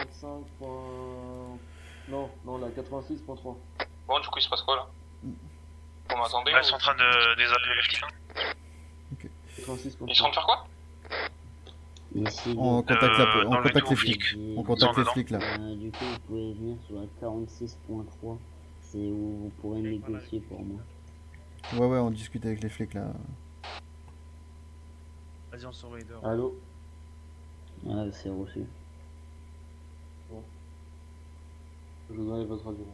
45. Non, non, la 86.3. Bon, du coup, il se passe quoi là? Vous m'attendez? Là, ils sont en train de désarmer les flics. Hein. 86.3. Ils sont en train de faire quoi? Ici, On contacte, on dans le contacte les métro, flics. j'ai- On contacte les dedans. flics là. Du coup, vous pouvez venir sur la 46.3. C'est où vous pourrez négocier pour moi. Ouais, ouais, on discute avec les flics là. Vas-y, on surveille dehors. Allô? Ah, c'est reçu. Je vous enlève votre radio.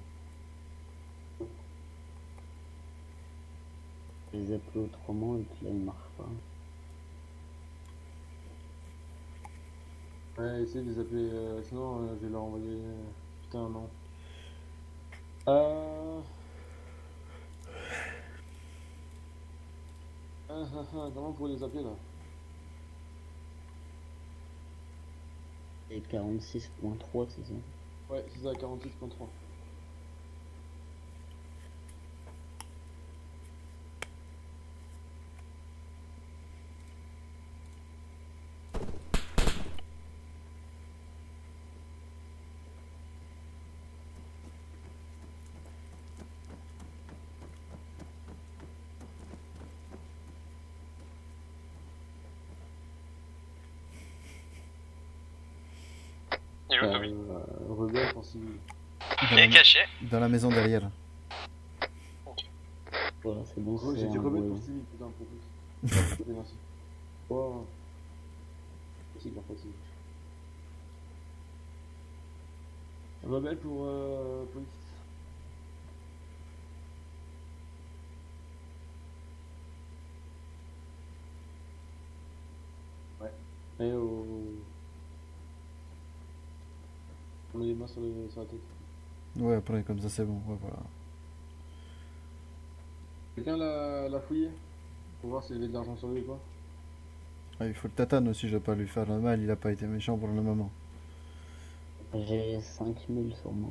Je les appelle autrement et puis là, il marche pas. Ouais, essayez de les appeler, sinon je vais leur envoyer. Putain, non. Comment vous les appeler là? Et 46.3, c'est ça? Ouais, c'est ça, 46.3. Il est où, Toby? Rebelle pour civil. Dans Il est la, caché. dans la maison derrière. Voilà, c'est bon, Ouais, c'est j'ai dit rebelle envoyé. pour civil, putain, pour plus. Ok, merci. Oh. C'est bien facile. Rebelle pour police. Ouais. Et on met les mains sur la tête. Ouais, après, comme ça c'est bon. Ouais, voilà. Quelqu'un l'a fouillé? Pour voir s'il y avait de l'argent sur lui ou pas? Ah, il faut le tatane aussi, je vais pas lui faire le mal, il a pas été méchant pour le moment. J'ai 5000 sur moi.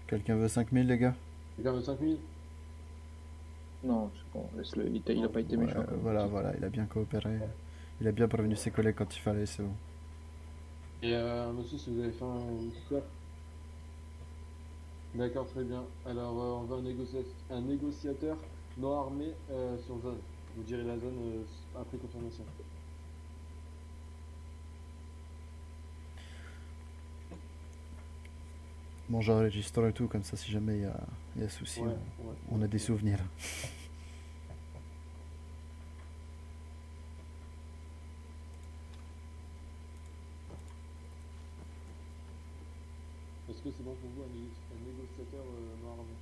Quelqu'un veut 5000 les gars? Quelqu'un veut 5000? Non, c'est bon, laisse-le, il a pas été Ouais, méchant. voilà, voilà, il a bien coopéré. Il a bien prévenu ses collègues quand il fallait, c'est bon. Et monsieur, si vous avez fait un swap. D'accord, très bien. Alors, on veut un négociateur non armé sur zone. Vous direz la zone après confirmation. Bon, j'enregistre et tout, comme ça si jamais il y a souci, Ouais, on a des souvenirs. Est-ce que c'est bon pour vous un négociateur non armé?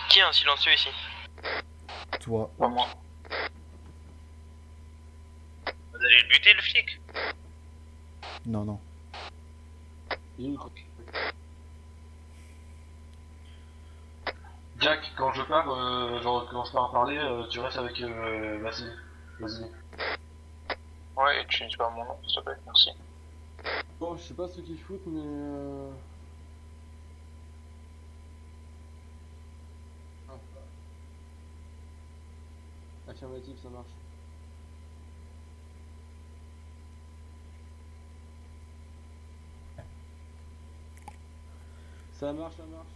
Qui a un silencieux ici? Toi, Pas moi. Vous allez le buter, le flic? non, non. Il est où, toi? Jack, quand je pars, genre quand je pars à parler, tu restes avec Vassili. Vas-y. Ouais, et tu dis pas mon nom, s'il te plaît, merci. Bon, je sais pas ce qu'ils foutent, mais affirmatif, ça marche. Ça marche, ça marche.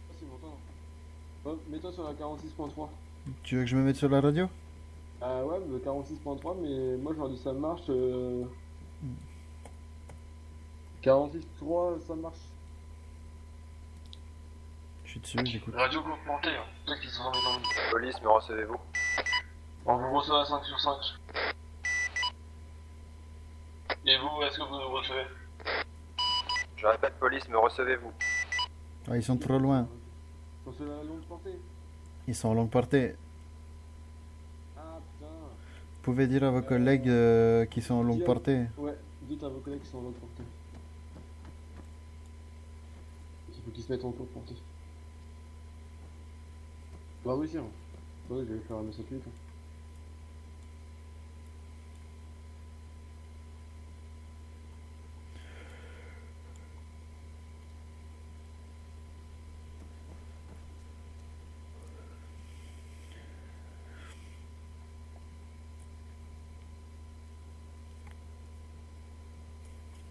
Ah, c'est bon, oh, mets-toi sur la 46.3. Tu veux que je me mette sur la radio? Ah ouais, le 46.3, mais moi je leur dis ça marche. 46.3, ça marche. Je suis dessus, j'écoute. Radio augmentée, hein. Peut-être qu'ils sont dans les Police, me recevez-vous? On vous reçoit à 5 sur 5. Et vous, est-ce que vous nous recevez? Je répète, police, me recevez-vous? Ah, ils sont trop loin. Sur la longue portée. Ils sont en longue portée. Ah putain. Vous pouvez dire à vos collègues qui sont en longue portée. Ouais, dites à vos collègues qui sont en longue portée. Il faut qu'ils se mettent en courte portée. Bah oui, si. Ouais, je vais faire un message minutes.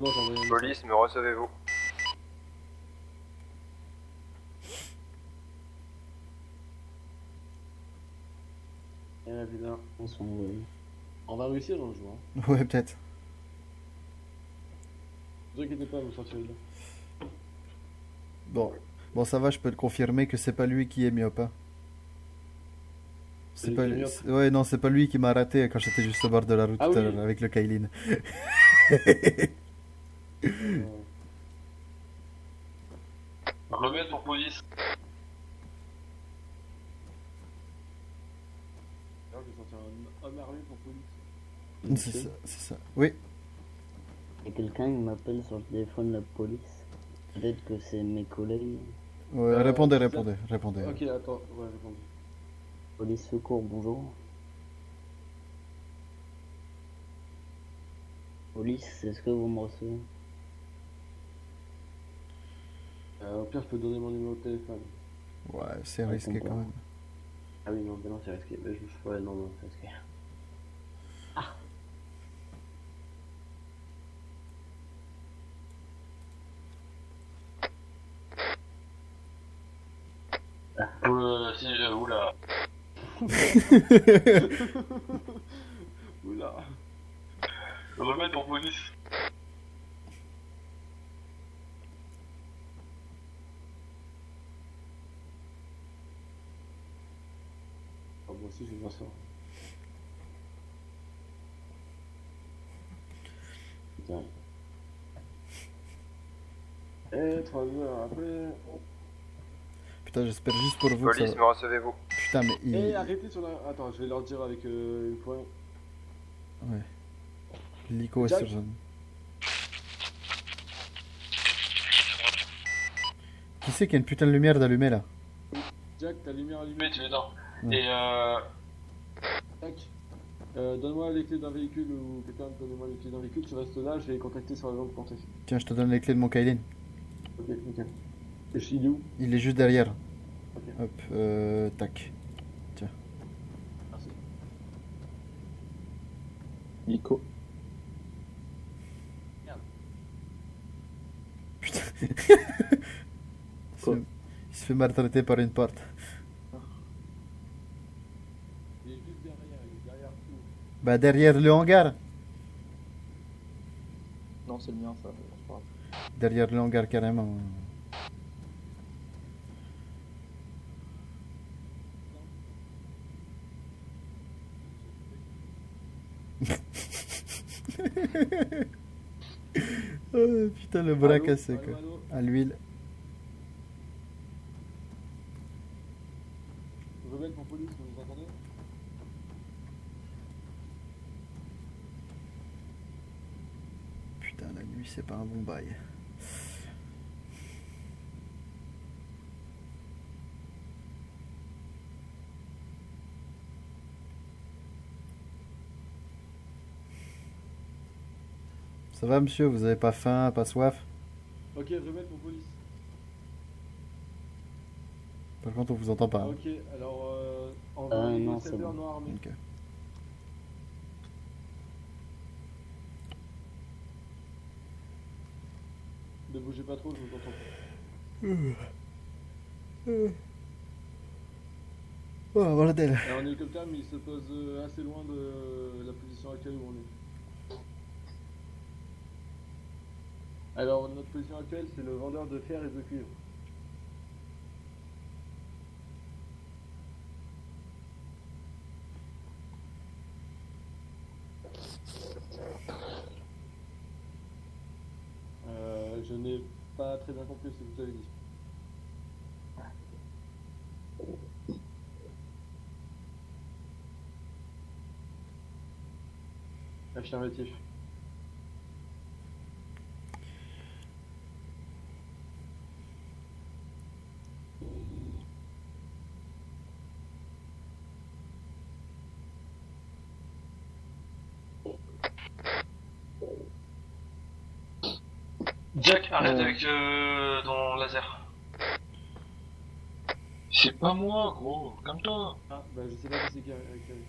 Non, j'ai envoyé un message. Police, me recevez-vous? Et là, putain. On s'en va. On va réussir dans le jeu. Hein. Ouais, peut-être. Ne vous inquiétez pas, vous sortirez de là. Bon, ça va, je peux te confirmer que c'est pas lui qui est myope. Hein. C'est C'est pas lui qui est lui. myope. Ouais, non, c'est pas lui qui m'a raté quand j'étais juste au bord de la route Ah tout à oui. l'heure avec le Kailin. Remets pour police. Alors, je vais sortir un homme armé pour police. C'est ça, c'est ça. Oui, Il y a quelqu'un qui m'appelle sur le téléphone de la police. Peut-être que c'est mes collègues. ouais, répondez, c'est ça répondez, répondez. Ok, attends, ouais, réponds. Police secours, bonjour. Police, est-ce que vous me recevez? Au pire, je peux te donner mon numéro de téléphone. Ouais, c'est risqué quand même. Ah oui, non, ben non, c'est risqué. Mais ouais, non, non, c'est risqué. Si, oula. Oula. Remets pour police. Ah, moi aussi, j'ai bien ça. Putain. Et 3 heures après. Putain, j'espère juste pour vous que ça Police, va. me recevez-vous? Putain, mais il. Et arrêtez sur la. Attends, je vais leur dire avec une fois. Ouais. L'ICO est Jack sur zone. Qui c'est qui a une putain de lumière d'allumée là? Jack, ta lumière allumée. Mais tu es dedans. Ouais. Et Jack, donne-moi les clés d'un véhicule ou quelqu'un donne-moi les clés d'un véhicule. Tu restes là, je vais les contacter sur la langue portée. Tiens, je te donne les clés de mon Kailin. Ok, nickel. Et je suis il est où? Il est juste derrière. Ok, Hop, tac. merci. Nico. Putain. Quoi Il se fait maltraiter par une porte. Il est juste derrière, il est derrière tout. Bah, derrière le hangar. Non, c'est le mien, ça. Je parle. Derrière le hangar, carrément. Oh, putain, le bras Allô, cassé, allô, quoi. allô. À l'huile. Rebelle pour police, vous nous entendez? Putain, la nuit, c'est pas un bon bail. Ça va, monsieur? Vous avez pas faim, pas soif? Ok, rebelle pour police. Par contre, on vous entend pas. Hein. Ok, alors envoyez non, les c'est serveurs bon. non armés. Ok. Ne bougez pas trop, je vous entends pas. Oh, bordel. Alors, un hélicoptère, mais il se pose assez loin de la position actuelle où on est. Alors, notre position actuelle, c'est le vendeur de fer et de cuivre. Je n'ai pas très bien compris ce que vous avez dit. Affirmatif. Jack, arrête avec ton laser. C'est pas moi, gros, calme-toi. Ah, bah je sais pas qui c'est qui a fait le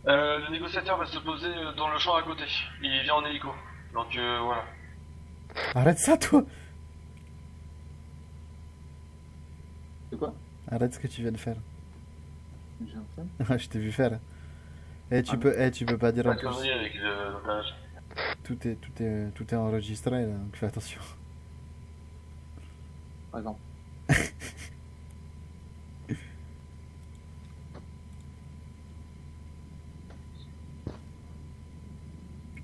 Le négociateur va se poser dans le champ à côté. Il vient en hélico. Donc voilà. Arrête ça, toi! C'est quoi? Arrête ce que tu viens de faire. J'ai un fait. Je t'ai vu faire. Tu peux pas dire en Pas de plus. conneries avec le plage. Tout est enregistré, là, donc fais attention. Par exemple.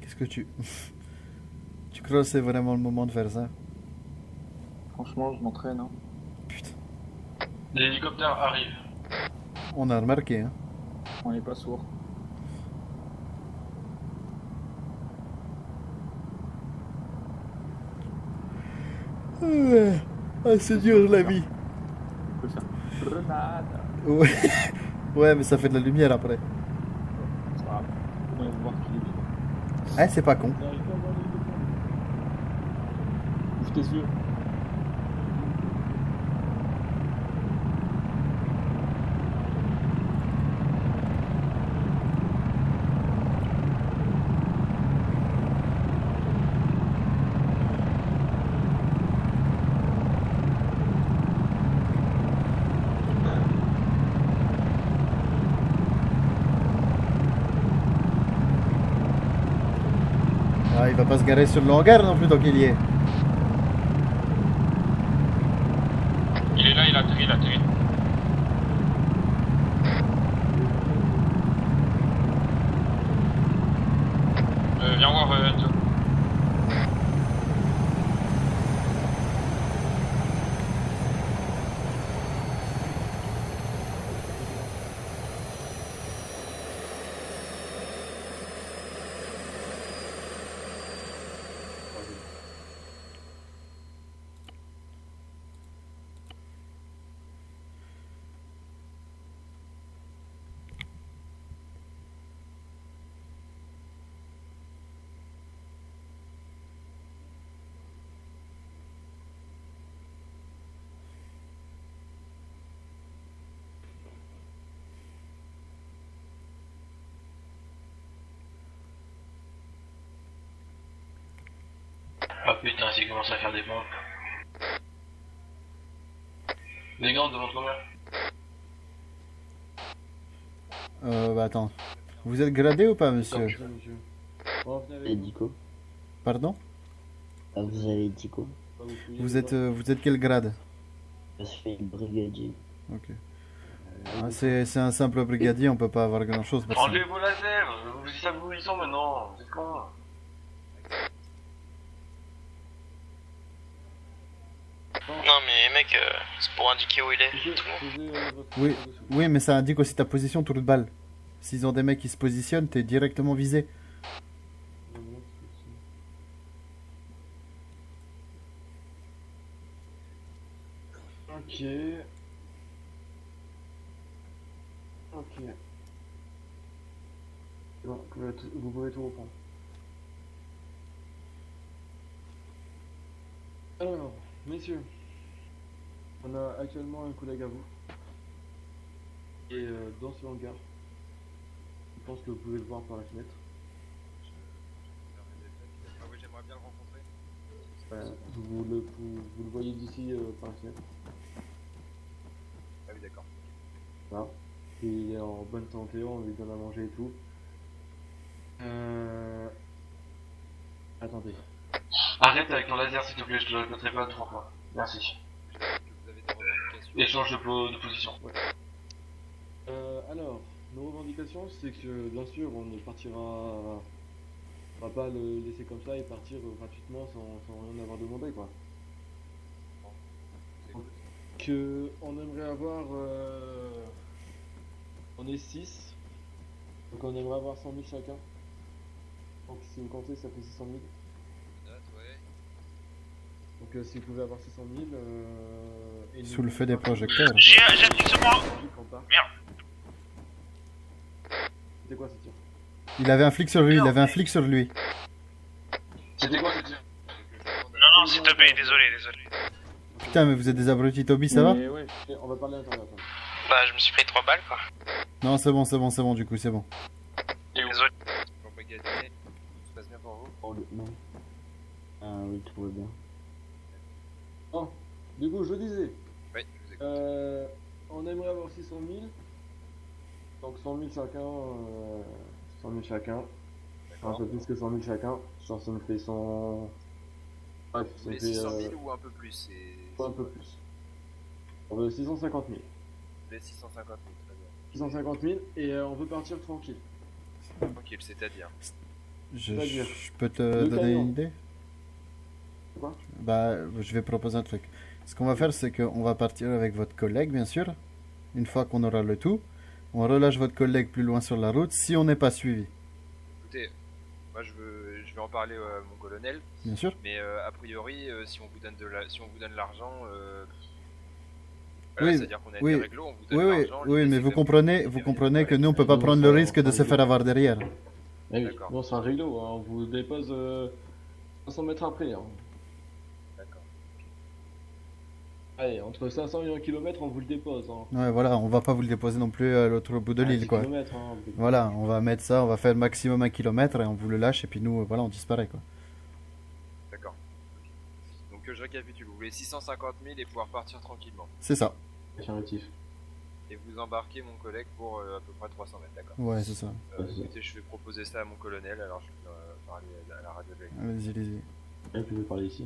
Qu'est-ce que tu... Tu crois que c'est vraiment le moment de faire ça? Franchement, je m'entraîne. Hein. Putain. L'hélicoptère arrive. On a remarqué, hein. On n'est pas sourd. Ah, c'est dur la vie. On peut faire grenade. Ouais. Ouais, mais ça fait de la lumière après. C'est pas grave. On va voir qu'il est vivant. Eh, c'est pas con. J'arrive pas à voir l'hélicoptère. Ouvre tes yeux. Ah, il va pas se garer sur le hangar non plus tant qu'il y est. Il est là, il atterrit, il atterrit. Viens voir Enzo. Ah putain, s'il commence à faire des pompes. Les gars, on demande combien? Bah attends. Vous êtes gradé ou pas, monsieur? Monsieur. On va venir avec Et vous. Dico. Pardon? Ah, vous avez Dico. Pas vous fouiller Vous dedans. êtes quel grade? Je suis brigadier. Ok. Ah, c'est un simple brigadier, on peut pas avoir grand chose pour ça. Enlevez vos lasers. Vous savez où ils sont maintenant. C'est con. Non mais mec, c'est pour indiquer où il est. Posez, Tout le monde. posez, votre Oui, dessus. oui, mais ça indique aussi ta position tour de balle. S'ils ont des mecs qui se positionnent, t'es directement visé. Ok. Ok. Bon, vous pouvez tout reprendre. Alors, messieurs, on a actuellement un collègue à vous. Et dans ce hangar. Je pense que vous pouvez le voir par la fenêtre. Ah oui, j'aimerais bien le rencontrer. Vous le voyez d'ici par la fenêtre. Ah oui, d'accord. Voilà. Il est en bonne santé, on lui donne à manger et tout. Attendez. Arrête avec ton laser s'il te plaît, je te le répéterai pas 3 fois. Merci. Vous avez des revendications. Échange de position. Alors, nos revendications, c'est que bien sûr, on ne partira. On va pas le laisser comme ça et partir gratuitement sans rien avoir demandé, quoi. Que on aimerait avoir. On est 6. Donc on aimerait avoir 100 000 chacun. Donc si vous comptez, ça fait 600 000. Note, ouais. Donc si vous pouvez avoir 600 000. Et Sous le feu des projecteurs. J'ai un fixe sur moi. Merde. C'était quoi ce tir? Il avait un flic sur lui, il avait un flic sur lui. C'était quoi ce tir? Non, non, s'il te plaît, désolé. Putain, mais vous êtes des abrutis, Toby, ça va? Mais ouais. On va parler à l'intérieur. Bah, je me suis pris 3 balles quoi. Non, c'est bon, du coup, c'est bon. cabinet. Tout se passe bien pour vous? Non. Ah oui, tout va bien. Bon, du coup, je disais, Oui, je vous écoute. on aimerait avoir 600 000. Donc 100 000 chacun. 100 000 chacun. Un peu plus que 100 000 chacun. Genre, ça nous fait 100. Bref, ça Vous nous voulez fait. 600 000 ou un peu plus? Un peu plus. On veut 650 000. Vous voulez 650 000, très bien. 650 000 et on veut partir tranquille. Tranquille, c'est-à-dire? C'est-à-dire Je peux te le donner camion. une idée? Quoi? Bah, je vais proposer un truc. Ce qu'on va faire, c'est qu'on va partir avec votre collègue, bien sûr. Une fois qu'on aura le tout, on relâche votre collègue plus loin sur la route si on n'est pas suivi. Écoutez, moi je vais en parler à mon colonel, Bien sûr. mais a priori, si on vous donne si on vous donne l'argent, Oui, c'est-à-dire qu'on a oui, des réglos, on vous donne Oui, oui, l'argent. oui, l'idée, mais c'est vous que comprenez que nous, on peut pas Nous, prendre on le sera- risque on de sera se faire avoir derrière. Eh oui, D'accord. nous on sera réglo, hein. On vous dépose 500 mètres après. Hein. D'accord. Allez, entre 500 et 1 km, on vous le dépose. Hein. Ouais, voilà, on va pas vous le déposer non plus à l'autre bout de l'île, 10 quoi. kilomètres, hein. Voilà, on va mettre ça, on va faire le maximum 1 kilomètre et on vous le lâche et puis nous, voilà, on disparaît, quoi. D'accord. Donc je récapitule, vous voulez 650 000 et pouvoir partir tranquillement. C'est ça. Affirmatif. Et vous embarquez mon collègue pour à peu près 300 mètres, d'accord. Ouais, c'est ça. Écoutez, je vais proposer ça à mon colonel, alors je vais parler à la radio avec. Vas-y, vas-y. Ouais, tu veux parler ici.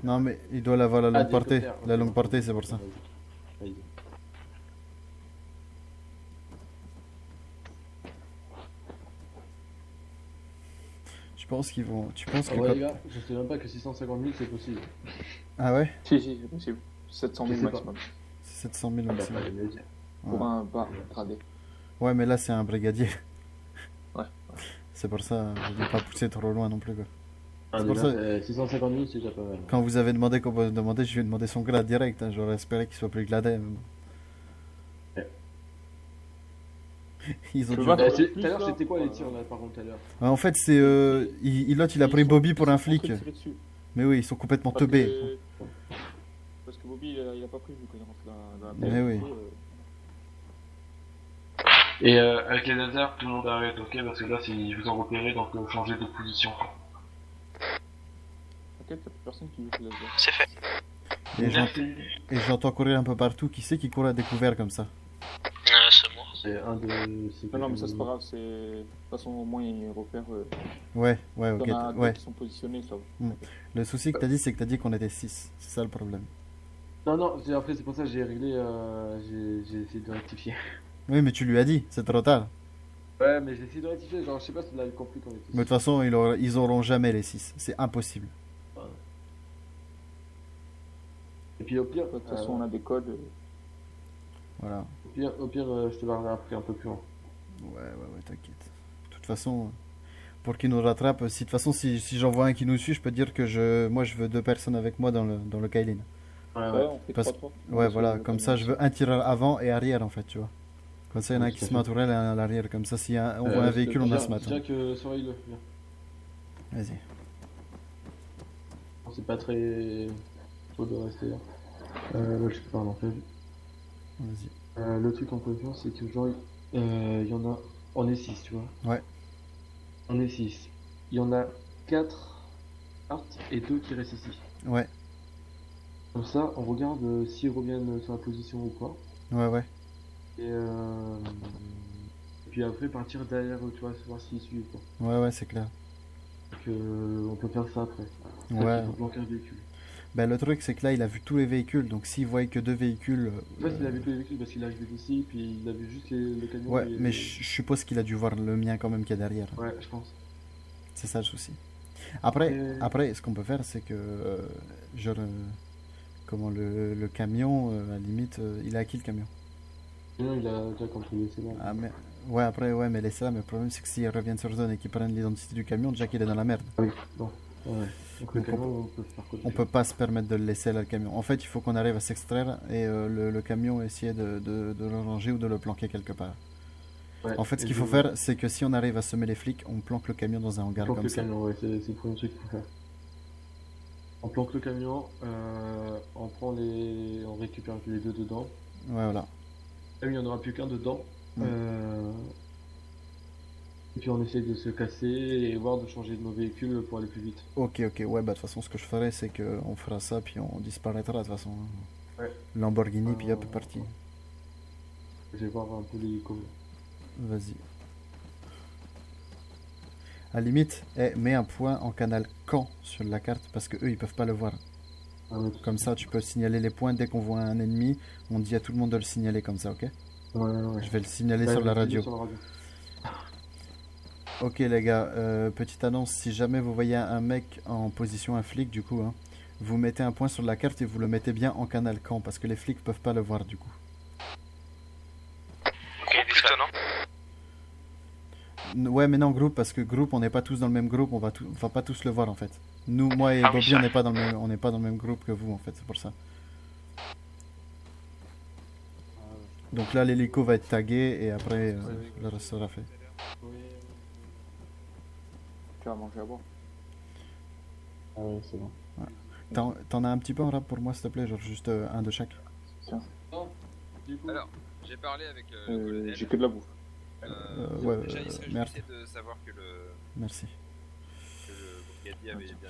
Non, mais il doit avoir la longue portée. d'hélicoptère, La ok. longue portée, c'est pour ça. Vas-y. Je pense qu'ils vont. Tu penses que. Ah ouais, quand- les gars, je sais même pas que 650 000 c'est possible. Ah ouais? Si, c'est possible. 700 Je 000 sais pas. maximum. C'est 700 000 Ah bah, maximum. fallait me le dire. Pour un bar gradé. Ouais, mais là, c'est un brigadier. Ouais. C'est pour ça, je ne vais pas pousser trop loin non plus, quoi. Ah, C'est pour déjà, ça- 650 000 c'est déjà pas mal. Quand vous avez demandé qu'on peut demander, je lui ai demandé son grade direct. Hein. J'aurais espéré qu'il soit plus gradé. Mais bon. Ouais. Ils ont Tu dû- veux pas- Tout plus, à l'heure, là. c'était quoi les tirs là par contre tout à l'heure? Ouais, en fait, c'est. L'autre, il a pris Bobby pour un flic. Mais oui, ils sont complètement Parce teubés. que... Parce que Bobby, il a pas pris vu qu'il rentre dans la Mais oui. Et avec les lasers, tout le monde arrête, ok? Parce que là, ils vous ont repéré, donc changez de position. T'inquiète, y'a plus personne qui joue le laser. C'est fait. Et j'entends courir un peu partout. Qui c'est qui court à découvert comme ça? C'est moi. C'est un de. Non, mais ça c'est pas grave, c'est. De toute façon, au moins, il repère. Ouais, ok. Il y en a Ouais. deux qui sont positionnés, ça va. Le souci que t'as dit, c'est que t'as dit qu'on était 6. C'est ça le problème. Non, non, après c'est pour ça que j'ai réglé, j'ai essayé de rectifier. Oui, mais tu lui as dit, c'est trop tard. Ouais, mais j'ai essayé de rectifier, genre je sais pas si tu l'avais compris quand on était. Mais de toute façon, ils auront jamais les 6. C'est impossible. Et puis au pire, De toute façon, on a des codes. Voilà. au pire je te parlerai après un peu plus loin. Ouais, t'inquiète. De toute façon, pour qu'ils nous rattrapent, si de toute façon, si j'envoie un qui nous suit, je peux dire que moi, je veux 2 personnes avec moi dans le Kailin. Ouais, Ouais, ouais. on fait Parce- 3-3. Ouais, voilà, comme ça, je veux un tireur avant et arrière, en fait, tu vois. Comme ça, il y en a un Oui, qui tout à se fait. met à tourelle et un à l'arrière. Comme ça, si on voit un véhicule, on a ce matin. Jack, surveille-le, viens. Vas-y. Bon, c'est pas très. Faut de rester là. Là, je parle en fait. Vas-y. Le truc en position, c'est que genre, il y en a. On est 6, tu vois. Ouais. On est 6. Il y en a 4 art et 2 qui restent ici. Ouais. Comme ça, on regarde s'ils reviennent sur la position ou pas. Ouais. Et puis après, partir derrière, tu vois, voir s'ils suivent ou pas. Ouais, c'est clair. Donc, on peut faire ça après. Ouais. Il faut planquer un véhicule. Ben, le truc, c'est que là, il a vu tous les véhicules. Donc, s'il voyait que 2 véhicules. En fait, il a vu tous les véhicules parce qu'il est arrivé d'ici, puis il a vu juste le camion. Ouais, et- mais je suppose qu'il a dû voir le mien quand même qui est derrière. Ouais, je pense. C'est ça le souci. Après, Et- après ce qu'on peut faire, c'est que. Genre. Comment le camion, à la limite, il a acquis le camion. Non, il a déjà contrôlé, c'est bon. Ah, mais. Ouais, après, ouais, mais laissez là. Mais le problème, c'est que s'ils reviennent sur zone et qu'ils prennent l'identité du camion, déjà qu'il est dans la merde. Oui, bon. Ouais. Donc le Donc, camion, on peut faire quoi On peut pas se permettre de le laisser là, le camion. En fait, il faut qu'on arrive à s'extraire et le camion essayer de le ranger ou de le planquer quelque part. Ouais, En fait, ce et qu'il faut faire, c'est que si on arrive à semer les flics, on planque le camion dans un hangar planque comme le ça. camion, ouais, c'est le premier truc qu'il faut faire. On planque le camion, on prend on récupère les 2 dedans. Ouais, voilà. Et il n'y en aura plus qu'un dedans. Mm. Et puis on essaie de se casser et voir de changer de nos véhicules pour aller plus vite. Ok, ouais, bah de toute façon, ce que je ferai, c'est qu'on fera ça, puis on disparaîtra de toute façon. Hein. Ouais. Lamborghini, puis hop, parti. Je vais voir un peu l'hélico. Vas-y. À la limite, mets un point en canal camp sur la carte, parce que eux, ils peuvent pas le voir. Comme ça, tu peux signaler les points dès qu'on voit un ennemi. On dit à tout le monde de le signaler comme ça, ok? Ouais. Je vais le signaler Ouais, sur la je vais le radio. dire sur la radio. Ok les gars, petite annonce, si jamais vous voyez un mec en position un flic du coup, hein, vous mettez un point sur la carte et vous le mettez bien en canal camp parce que les flics peuvent pas le voir du coup. Groupe plutôt, non? Ouais mais non groupe parce que groupe on n'est pas tous dans le même groupe, on va pas tous le voir en fait. Nous, moi et Ah oui, Bobby ça. on n'est pas dans le même groupe que vous en fait, c'est pour ça. Donc là l'hélico va être tagué et après le reste sera fait. Tu vas manger à boire. Ah ouais, c'est bon. T'en as un petit peu en rap pour moi s'il te plaît, genre juste un de chaque. Du coup, Alors, j'ai parlé avec le colonel. J'ai que de la bouffe. Ouais, Déjà, il serait merde. justifié de savoir que le Merci. brigadier avait bien été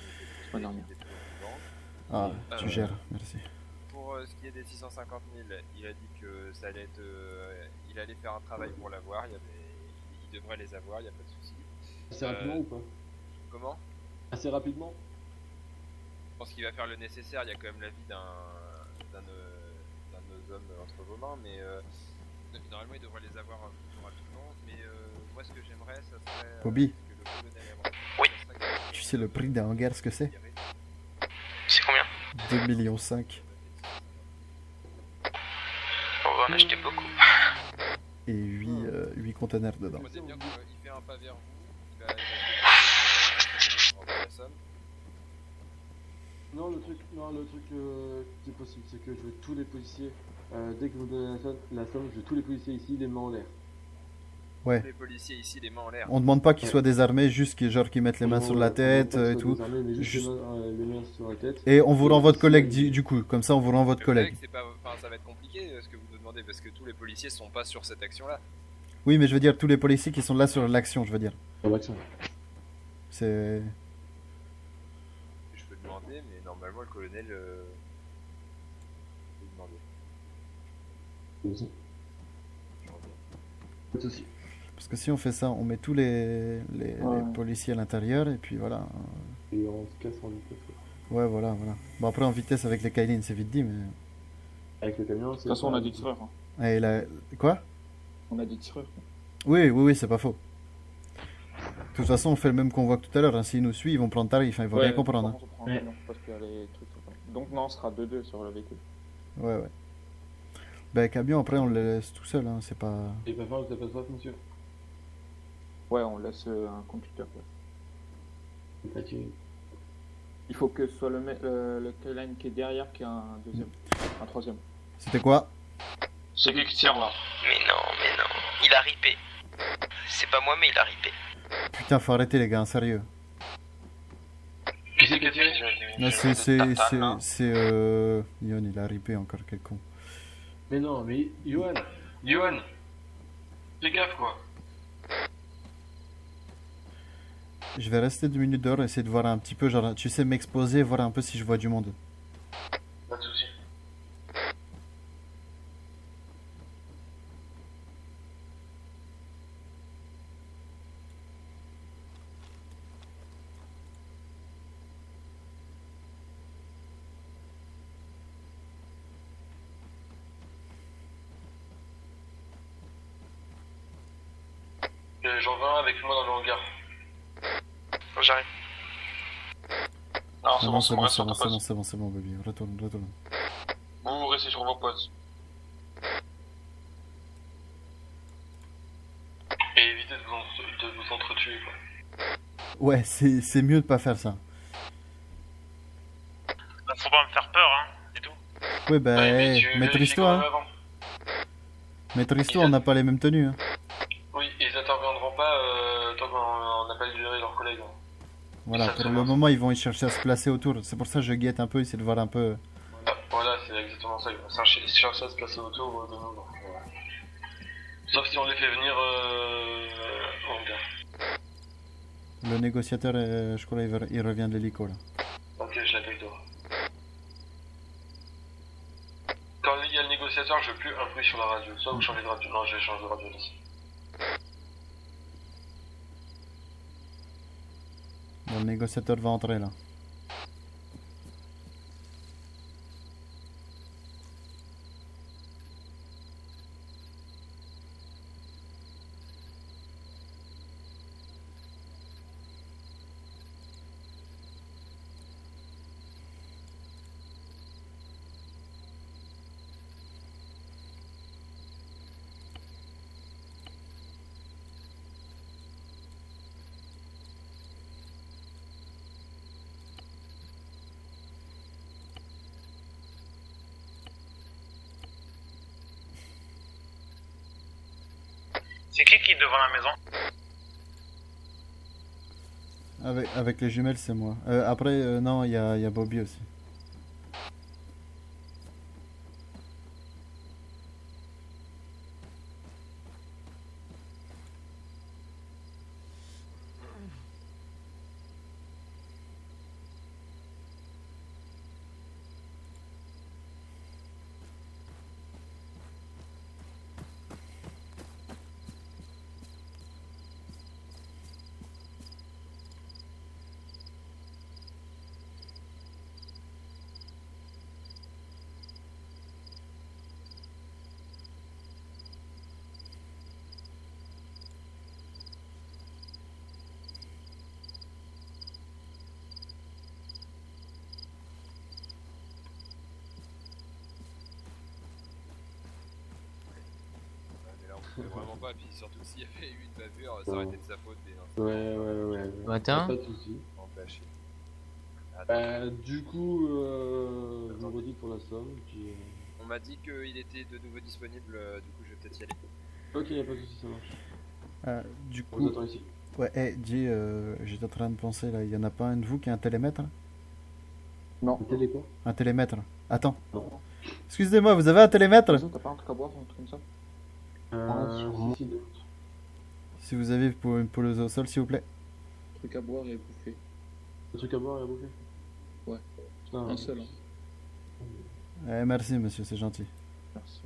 pas normal. qu'il était au Ah, courant. tu gères, merci. Pour ce qui est des 650 000, il a dit que ça allait être, il allait faire un travail pour l'avoir. Il devrait les avoir, il n'y a pas de souci. assez rapidement ou pas? Comment? Assez rapidement? Je pense qu'il va faire le nécessaire. Il y a quand même la vie d'un de nos hommes entre vos mains, mais normalement il devrait les avoir plutôt rapidement. Mais moi, ce que j'aimerais, ça serait Bobby. que le colonel aimerait. Oui. Ça serait que- Tu sais le prix d'un hangar ce que c'est? C'est combien? 2,5 millions. On va en acheter beaucoup. Et 8 conteneurs dedans. Moi, c'est bien qu'il fait un pas vers vous. Il va se déplacer la somme. Non, le truc qui est possible, c'est que je veux tous les policiers, dès que vous donnez la somme, je veux tous les policiers ici, les mains en l'air. Ouais. Les policiers ici, les mains en l'air. On demande pas qu'ils soient désarmés, juste qu'ils mettent les mains sur la tête On demande pas et qu'ils tout. soient désarmés, mais juste Juste- les mains sur la tête. Et on vous rend votre collègue du coup, comme ça on vous rend votre Le collègue. c'est pas, enfin, ça va être compliqué ce que vous nous demandez parce que tous les policiers sont pas sur cette action-là. Oui, mais je veux dire tous les policiers qui sont là sur l'action, je veux dire. Sur l'action. C'est. Je peux demander, mais normalement le colonel peut demander. Vas-y. Je reviens. Pas de soucis. Parce que si on fait ça, on met tous les Ouais. policiers à l'intérieur et puis voilà. Et on se casse en vitesse. Ouais, voilà. Bon, après en vitesse avec les Kailin, c'est vite dit, mais. Avec le camion, De toute façon, on a des tireurs. Hein. Et là. Quoi? On a des tireurs. Oui, c'est pas faux. De toute façon, on fait le même convoi que tout à l'heure. Hein. S'ils nous suivent, ils vont prendre tarif, hein, ils vont rien comprendre. par contre, on prend un camion, parce qu'il y a les trucs. Donc, non, on sera 2-2 sur le véhicule. Hein. Ouais. Ben, camion, après, on le laisse tout seul, hein. C'est pas. Et pas faire, vous avez pas soif, monsieur? Ouais, on laisse un conducteur. Ouais. Il faut que ce soit le K-Line qui est derrière qui a un deuxième. Un troisième. C'était quoi? C'est qui tire là? Mais non. Il a ripé. C'est pas moi, mais il a ripé. Putain, faut arrêter, les gars, hein, sérieux. Qui c'est qui a tiré? Non, c'est. Yon, il a ripé encore, quel con. Mais non, mais Johan, Yohan! Fais gaffe quoi! Je vais rester 2 minutes dehors et essayer de voir un petit peu, genre, tu sais, m'exposer, voir un peu si je vois du monde. Pas de soucis. J'en veux un avec moi dans le hangar. J'arrive. Non, C'est bon, c'est bon, reste sur ta poste. c'est bon, baby. Retourne. Vous restez sur vos postes. Et évitez de vous entretuer quoi. Ouais, c'est mieux de pas faire ça. Faut pas me faire peur, hein, du tout. Ouais, bah, Ouais, mais tu vérifies maîtrise-toi, quand hein. même avant. Maîtrise-toi, on n'a pas les mêmes tenues, hein. Oui, ils interviendront pas tant qu'on n'a pas libéré leurs collègues. hein. Voilà, Ça, pour c'est le bon. moment, ils vont y chercher à se placer autour. C'est pour ça que je guette un peu, essayer de voir un peu. Voilà, c'est exactement ça. Ils vont chercher à se placer autour de nous. Donc, voilà. Sauf si on les fait venir en hangar. Le négociateur, je crois, il revient de l'hélico là. Ok, je l'ai avec toi. Quand il y a le négociateur, je veux plus un bruit sur la radio. Soit vous changez de radio. Non, je vais changer de radio ici. Bon, le négociateur va entrer là. C'est qui est devant la maison? Avec les jumelles, c'est moi. Après, non, il y a Bobby aussi. Mais là, on pouvait vraiment pas, puis surtout s'il y avait eu une bavure, ça aurait été de sa faute dès l'instant. Ouais. Matin. Pas de soucis. Entaché. Du coup, je vous redis pour la somme. Puis, On m'a dit qu'il était de nouveau disponible, du coup je vais peut-être y aller. Ok, y'a pas de soucis, ça marche. Du On vous coup, attend ici. ouais, dis, j'étais en train de penser là, il y en a pas un de vous qui a un télémètre? Non. Un télé quoi? Un télémètre. Attends. Non. Excusez-moi, vous avez un télémètre? T'as pas un truc à boire, un truc comme ça? Si, deux. Si vous avez, vous pouvez me poser au sol, s'il vous plaît. Un truc à boire et bouffer. Un truc à boire et à bouffer? Ouais. Putain, Un seul. Hein. Merci monsieur, c'est gentil. Merci.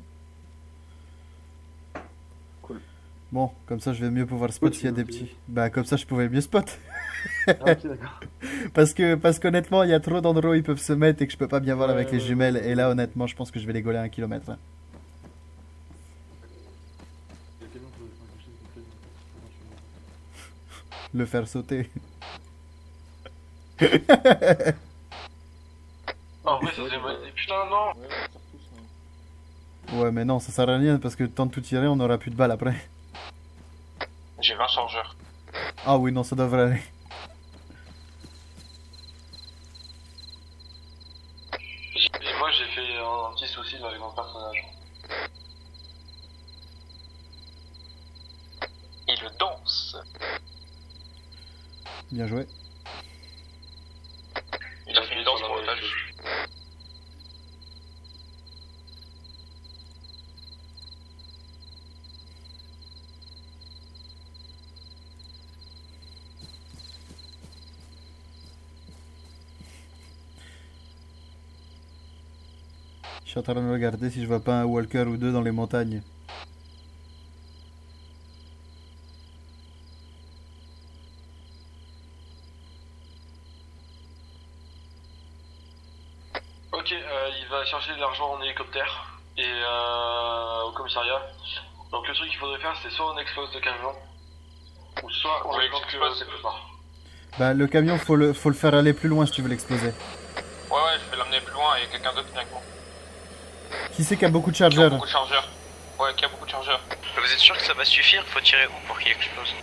Bon, comme ça je vais mieux pouvoir spot Oui, s'il y a des tu veux. petits. Bah comme ça je pouvais mieux spot. Ah, ok, d'accord. Parce qu'honnêtement il y a trop d'endroits où ils peuvent se mettre et que je peux pas bien voir Ouais, avec les ouais, jumelles. ouais. Et là honnêtement je pense que je vais les gauler à 1 kilomètre. Hein. Il y a quelqu'un qui veut faire quelque chose de fait. Le faire sauter. En vrai, ça c'est. Putain, non! Ouais, on sort tous. Hein. Ouais mais non ça sert à rien parce que le temps de tout tirer on aura plus de balles après. J'ai 20 chargeurs. Ah oui non ça devrait aller. Et moi j'ai fait un petit souci avec mon personnage. Il danse. Bien joué. Il a fait une danse pour l'otage. Je suis en train de regarder si je vois pas un walker ou deux dans les montagnes. Ok, il va chercher de l'argent en hélicoptère et au commissariat. Donc le truc qu'il faudrait faire, c'est soit on explose le camion, ou soit on Ouais, explose j'explose. quelque part. Bah le camion faut le faire aller plus loin si tu veux l'exploser. Ouais, je vais l'emmener plus loin et quelqu'un d'autre vient avec moi. Qui c'est qui a beaucoup de Qui a chargeurs? beaucoup de chargeurs. Ouais, qui a beaucoup de chargeurs. Vous êtes sûr que ça va suffire? Faut tirer où pour qu'il explose?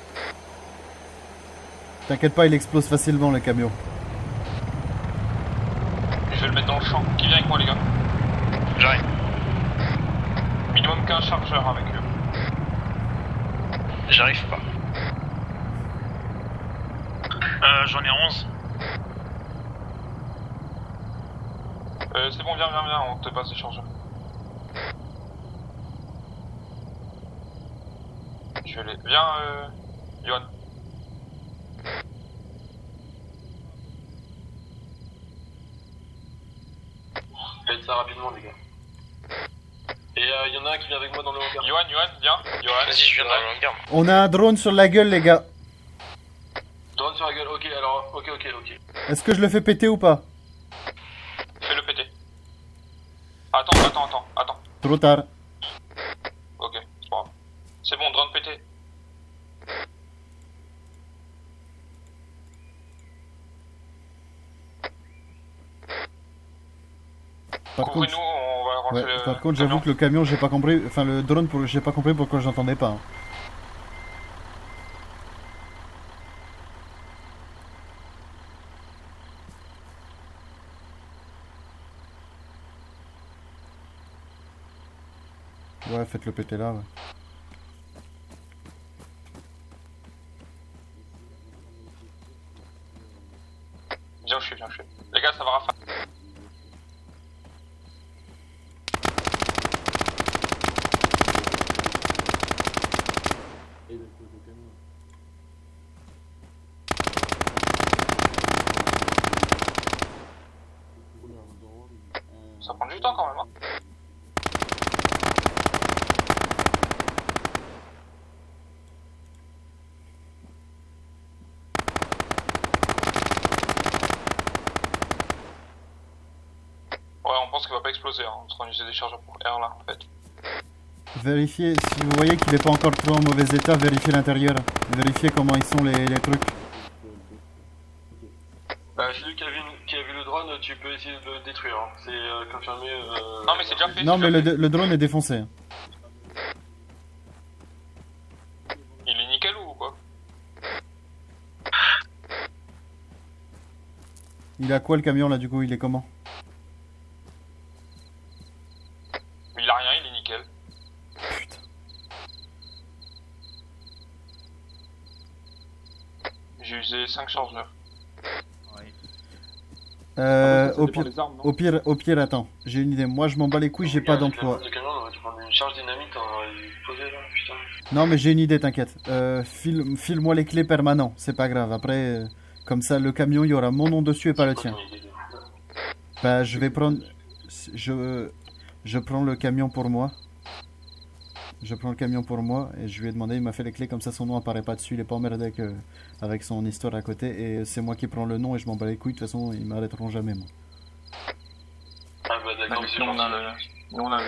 T'inquiète pas il explose facilement le camion. Je vais le mettre dans le champ. Qui vient avec moi, les gars? J'arrive. Minimum 15 chargeurs avec eux. J'arrive pas. J'en ai 11. C'est bon, viens, on te passe les chargeurs. Je vais les... Viens, Johan. Faites ça rapidement, les gars. Et il y en a un qui vient avec moi dans le hangar. Johan, viens. Johan, Vas-y, je viens dans le hangar. On a un drone sur la gueule, les gars. Drone sur la gueule, ok, alors, ok. Est-ce que je le fais péter ou pas? Fais-le péter. Attends. Trop tard. Ok, c'est pas grave. C'est bon, drone pété. Par Couvrez-nous, contre, on va rentrer ouais, le par contre, camion. j'avoue que le camion, j'ai pas compris. Enfin, le drone, j'ai pas compris pourquoi j'entendais pas. Hein. Ouais, faites-le péter là, ouais. Viens, je suis. Les gars, ça va rafale. Ça prend du temps quand même. Hein. Ouais, on pense qu'il va pas exploser. Hein. On est en train d'utiliser des chargeurs pour R là en fait. Vérifiez, si vous voyez qu'il est pas encore trop en mauvais état, vérifiez l'intérieur. Vérifiez comment ils sont les trucs. Celui qui a vu le drone, tu peux essayer de le détruire. Hein. C'est confirmé. Non, mais c'est déjà fait. Non, mais le drone est défoncé. Hein. Il est nickel ou quoi? Il a quoi le camion là du coup? Il est comment? Il a rien, il est nickel. Putain. J'ai usé 5 chargeurs. Au pire, attends, j'ai une idée. Moi, je m'en bats les couilles, j'ai pas d'emploi. Le camion, on aurait dû prendre une charge dynamite, on aurait dû poser là, putain. Non, mais j'ai une idée, t'inquiète. File-moi les clés permanents, c'est pas grave. Après, comme ça, le camion, il y aura mon nom dessus et pas le tien. Bah, je vais prendre. Je prends le camion pour moi. Je prends le camion pour moi et je lui ai demandé, il m'a fait les clés, comme ça son nom apparaît pas dessus, il est pas emmerdé avec son histoire à côté. Et c'est moi qui prends le nom et je m'en bats les couilles, de toute façon, ils m'arrêteront jamais, moi. Ah bah d'accord, c'est Nous on a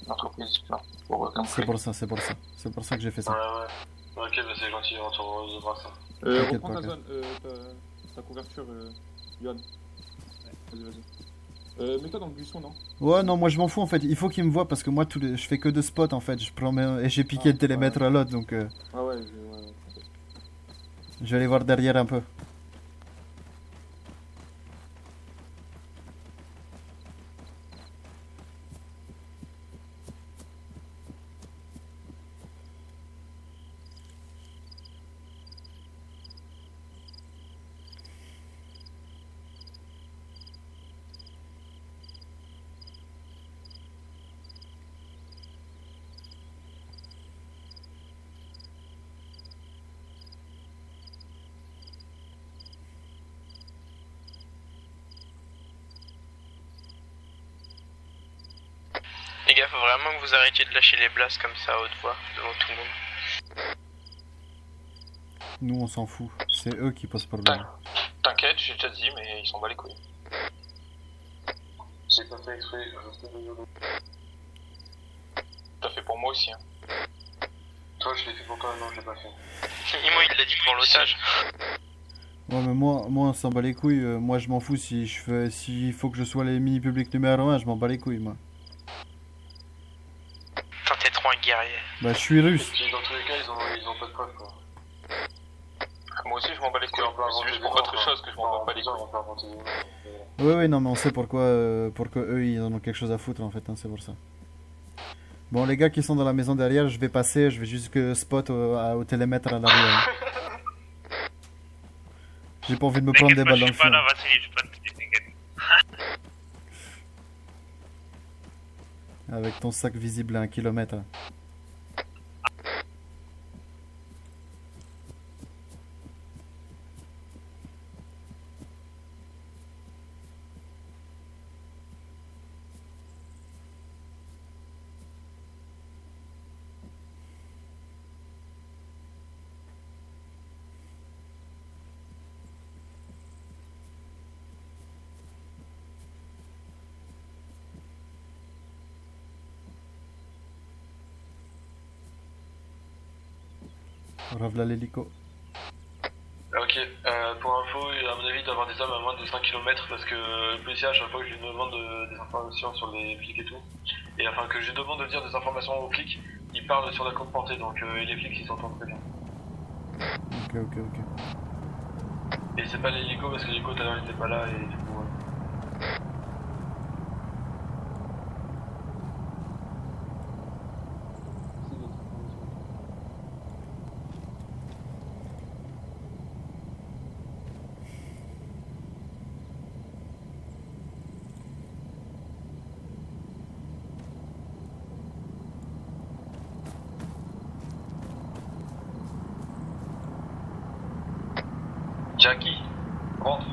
l'entreprise pour C'est pour ça que j'ai fait ça. Ouais. Ok, bah c'est gentil, on te reviendra ça. Reprends ta zone, ta couverture, Yohan. Vas-y. Mets-toi dans le buisson, non? Ouais, non, moi je m'en fous en fait. Il faut qu'il me voit parce que moi je fais que de spots en fait. Et j'ai piqué le télémètre à l'autre donc. Ah ouais, Je vais aller voir derrière un peu. Les gars, faut vraiment que vous arrêtiez de lâcher les blasts comme ça à haute voix devant tout le monde. Nous on s'en fout. C'est eux qui posent problème. T'inquiète, j'ai déjà dit, mais ils s'en bat les couilles. J'ai pas fait exprès, je sais désolé. T'as fait pour moi aussi. Hein. Toi, je l'ai fait pour toi, non, je l'ai pas fait. Imo, il l'a dit devant l'otage. Ouais, mais moi on s'en bat les couilles. Moi je m'en fous s'il faut que je sois l'ennemi public numéro 1, je m'en bats les couilles moi. Putain, t'es trop un guerrier. Bah, je suis russe. Puis dans tous les cas, ils ont pas de preuves quoi. Moi aussi, je m'en bats les couilles. C'est juste pour autre chose que je m'en bats pas les couilles. Oui, non, mais on sait pourquoi eux ils en ont quelque chose à foutre en fait, hein, c'est pour ça. Bon, les gars qui sont dans la maison derrière, je vais passer, je vais juste que spot au télémètre à l'arrière. J'ai pas envie de me prendre des balles dans le fion. Avec ton sac visible à 1 kilomètre. Revoilà l'hélico. Ok, pour info, à mon avis, il doit y avoir des hommes à moins de 5 km parce que le policier, à chaque fois que je lui demande des informations sur les flics et tout, et enfin que je lui demande de dire des informations aux flics, il parle sur la courte portée, donc et les flics ils s'entendent très bien. Ok. Et c'est pas l'hélico parce que l'hélico tout à l'heure il était pas là et du coup. Jackie, rentre.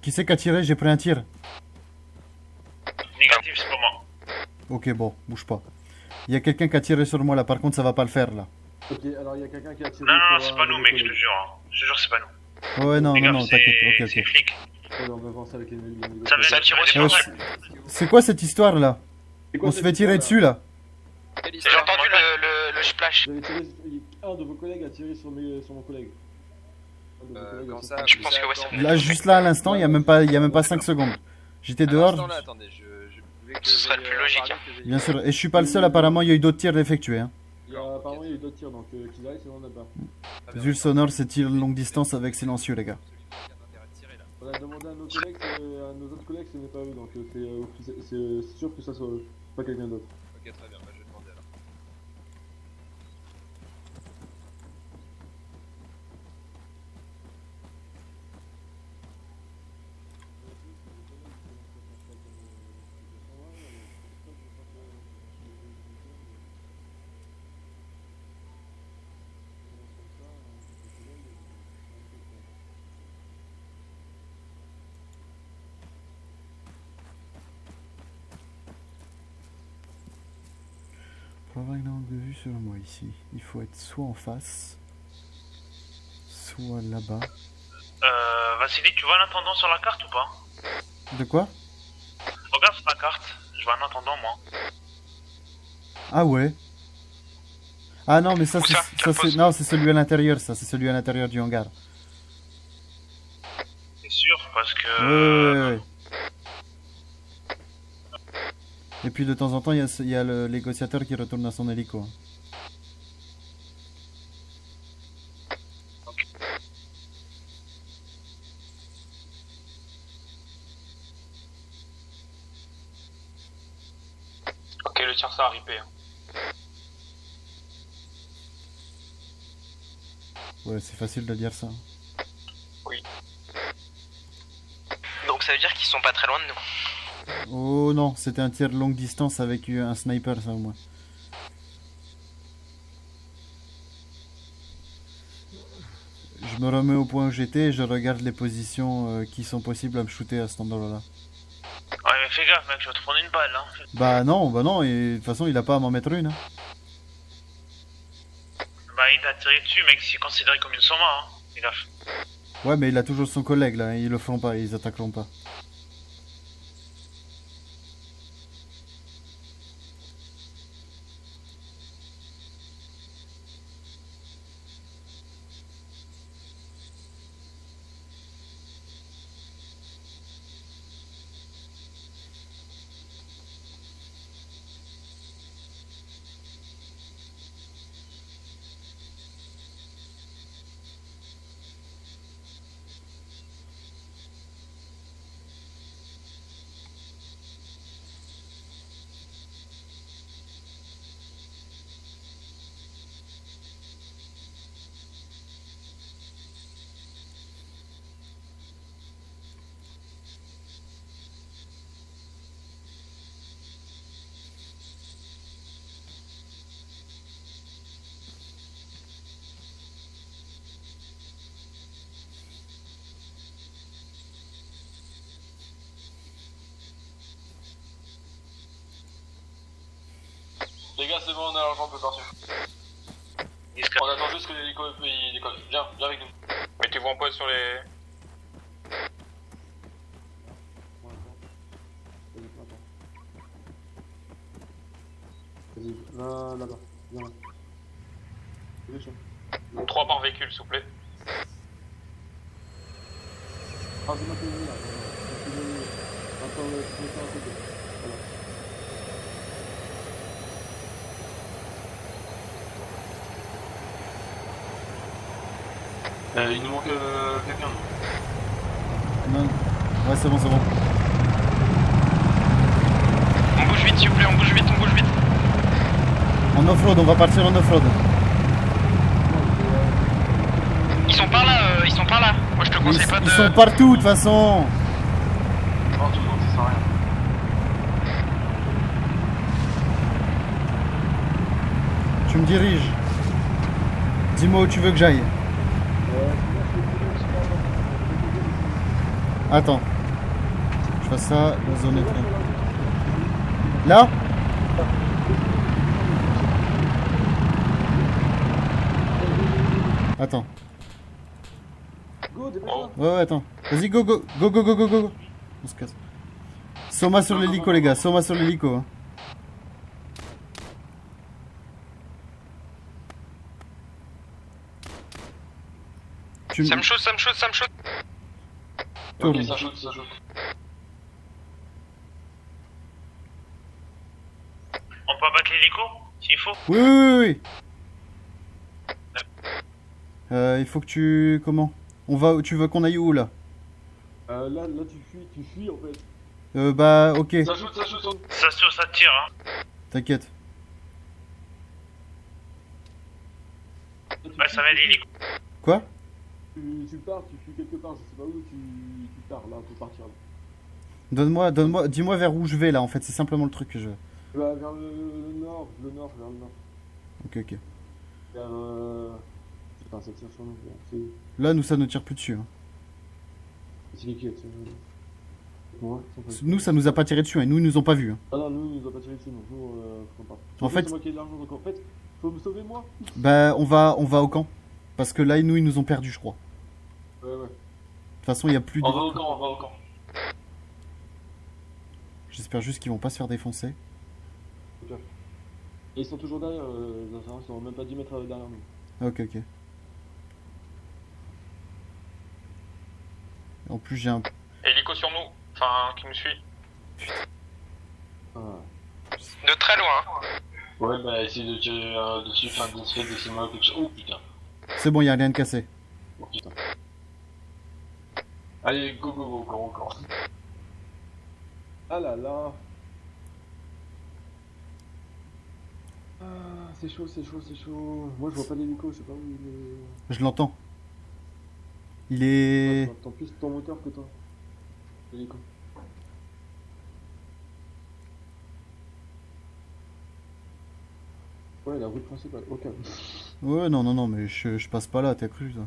Qui c'est qui a tiré? J'ai pris un tir. Négatif, c'est pas moi. Ok, bon, bouge pas. Il y a quelqu'un qui a tiré sur moi là, par contre ça va pas le faire là. Ok, alors il y a quelqu'un qui a tiré. Non, sur c'est pas un nous, de mec, mes je te collègues. jure. Hein. Je te jure, c'est pas nous. Ouais, non, Les gars, t'inquiète, ok. c'est les flics. Ouais, on va avancer avec les Ça vient de tirer sur Euh, moi. c'est quoi cette histoire là? C'est quoi On se cette fait tirer histoire, là dessus là. J'ai entendu le splash. Vous avez tiré... Un de vos collègues a tiré sur mon collègue. Un de vos collègues a Quand tiré ça, Je pense que ouais, ça Là, juste là à l'instant, il y a même pas 5 secondes. J'étais dehors. Là, attendez, je voulais que Ce serait le plus logique, hein. Bien sûr, et je suis pas le seul, apparemment il y a eu d'autres tirs effectués. Hein. Apparemment il y a eu d'autres tirs donc qu'ils arrivent sinon on n'a pas. Vu le sonore, c'est tir longue distance avec silencieux les gars. On a demandé à nos collègues, à nos autres collègues ce n'est pas eux donc c'est sûr que ça soit pas quelqu'un d'autre. Ok, très bien, bah, je vais demander alors. Pour avoir une angle de vue sur moi ici, il faut être soit en face, soit là-bas. Vassili, tu vois un intendant sur la carte ou pas? De quoi? Regarde sur la carte. Je vois un intendant, moi. Ah ouais. Ah non, mais ça Où c'est ça? Quel poste? non, c'est celui à l'intérieur, ça c'est celui à l'intérieur du hangar. C'est sûr, parce que... Ouais. Et puis de temps en temps, il y a le négociateur qui retourne à son hélico. Hein. Ok, le tir ça a ripé. Hein. Ouais, c'est facile de dire ça. Donc ça veut dire qu'ils sont pas très loin de nous. Oh non, c'était un tir longue distance avec un sniper, ça au moins. Je me remets au point où j'étais et je regarde les positions qui sont possibles à me shooter à cet endroit-là. Ouais, mais fais gaffe, mec, je vais te prendre une balle, hein. Bah non, et de toute façon il a pas à m'en mettre une. Hein. Bah, il t'a tiré dessus, mec, c'est considéré comme une soma, hein. Fais gaffe. Ouais, mais il a toujours son collègue là, ils le feront pas, ils attaqueront pas. c'est bon, on a l'argent, on peut partir. On attend juste que l'hélico il décolle. Viens avec nous. Mettez-vous en pause sur les... Vas-y, là-bas. Viens là. Vas-y, chaud. 3 par véhicule, s'il vous plaît. Ah, c'est moi qui l'ai mis là. Attends, tu mets ça à côté. Voilà. Il nous manque quelqu'un. Non. Ouais, c'est bon, c'est bon. On bouge vite, s'il vous plaît, on bouge vite, on bouge vite. En off-road, on va partir en off-road. Ils sont par là, ils sont par là. Moi je te conseille pas de... Ils sont partout de toute façon. Oh, tout le monde, ça sert à rien. Tu me diriges. Dis-moi où tu veux que j'aille. Attends. Je fais ça, la zone est très... Là? Attends. Go, dépêche-toi. Ouais, attends. Vas-y, go, go, go, go, go, go, go. On se casse. Soma sur l'hélico, les gars. Soma sur l'hélico. Hein. Ça me shoot, ça me shoot, ça me shoot. Tourne. Ok, ça shoot, ça shoot. On peut abattre l'hélico s'il faut. Oui, oui, oui, oui. Il faut que tu... Comment? On va... Tu veux qu'on aille où, là? Là, tu fuis en fait. Bah, ok. Ça shoot, ça shoot. Ça tire, hein. T'inquiète. Ouais, ça va l'hélico. Quoi? Tu pars, tu fuis quelque part, je sais pas où, tu pars là, pour partir là. Donne-moi, dis-moi vers où je vais, là, en fait. C'est simplement le truc que je veux. Bah, vers le nord, vers le nord. Ok, ok. Vers Putain, ça tire sur nous. C'est Là, nous, ça ne tire plus dessus. Hein. qui est Ouais, Nous, ça nous a pas tiré dessus, et nous, ils nous ont pas vus. Hein. Ah non, nous, ils nous ont pas tiré dessus, donc nous, faut pas. En fait- c'est moi qui ai de l'argent, donc en fait, faut me sauver moi. Bah, on va au camp. Parce que là, nous, ils nous ont perdus, je crois. Ouais. De toute façon, il y a plus de... On va au camp. J'espère juste qu'ils vont pas se faire défoncer. Et ils sont toujours derrière, ils sont même pas 10 mètres derrière nous. Ok, ok. En plus, j'ai un... Hélico sur nous. Enfin, qui nous suit. Ah. De très loin, hein. Ouais, bah essayez de tirer dessus, enfin d'essayer de moi quelque chose. Oh putain. C'est bon, il y a rien de cassé. Oh putain. Allez, go, encore. Ah là là. Ah, c'est chaud. Moi, je vois pas l'hélico, je sais pas où il est. Je l'entends. Il est... J'entends plus ton moteur que toi. L'hélico. Ouais, la route principale, ok. Ouais, non, mais je passe pas là, t'as cru, ça.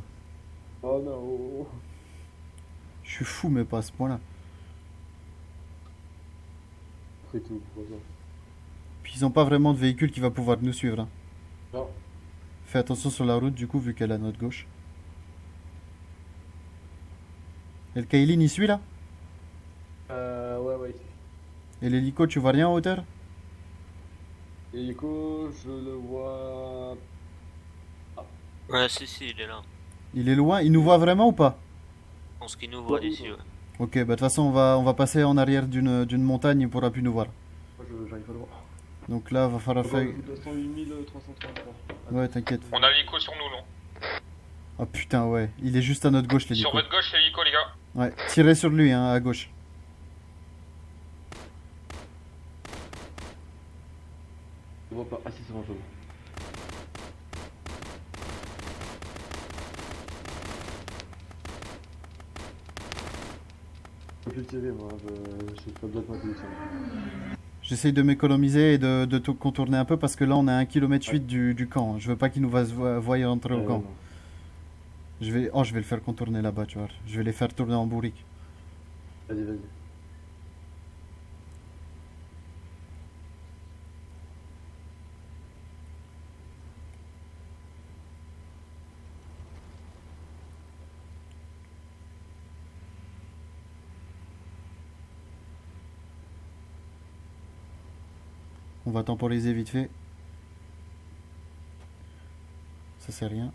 Oh non. Je suis fou, mais pas à ce point-là. Après tout, voilà. Puis ils ont pas vraiment de véhicule qui va pouvoir nous suivre. Hein. Non. Fais attention sur la route, du coup, vu qu'elle est à notre gauche. Et le Kailin, il suit, là? Ouais, ici. Et l'hélico, tu vois rien en hauteur? L'hélico, je le vois. Ouais, si, il est là. Il est loin, il nous voit vraiment ou pas? Je pense qu'il nous voit d'ici, ouais. Ok, bah de toute façon, on va passer en arrière d'une montagne, il pourra plus nous voir. Moi, j'arrive pas à le voir. Donc là, va falloir faire... 383. Ouais, t'inquiète. On a l'hélico sur nous, non? Oh putain, ouais, il est juste à notre gauche, l'hélico. Sur votre gauche, l'hélico, les gars. Ouais, tirez sur lui, hein, à gauche. Je vois pas. Ah si, c'est bon, je vois. Je peux plus tirer, moi. Je sais pas bien quoi tirer. J'essaye de m'économiser et de tout contourner un peu parce que là, on est à 1,8 km du camp. Je veux pas qu'ils nous voient entrer au camp. Je vais le faire contourner là-bas, tu vois. Je vais les faire tourner en bourrique. Vas-y. On va temporiser vite fait. Ça c'est rien.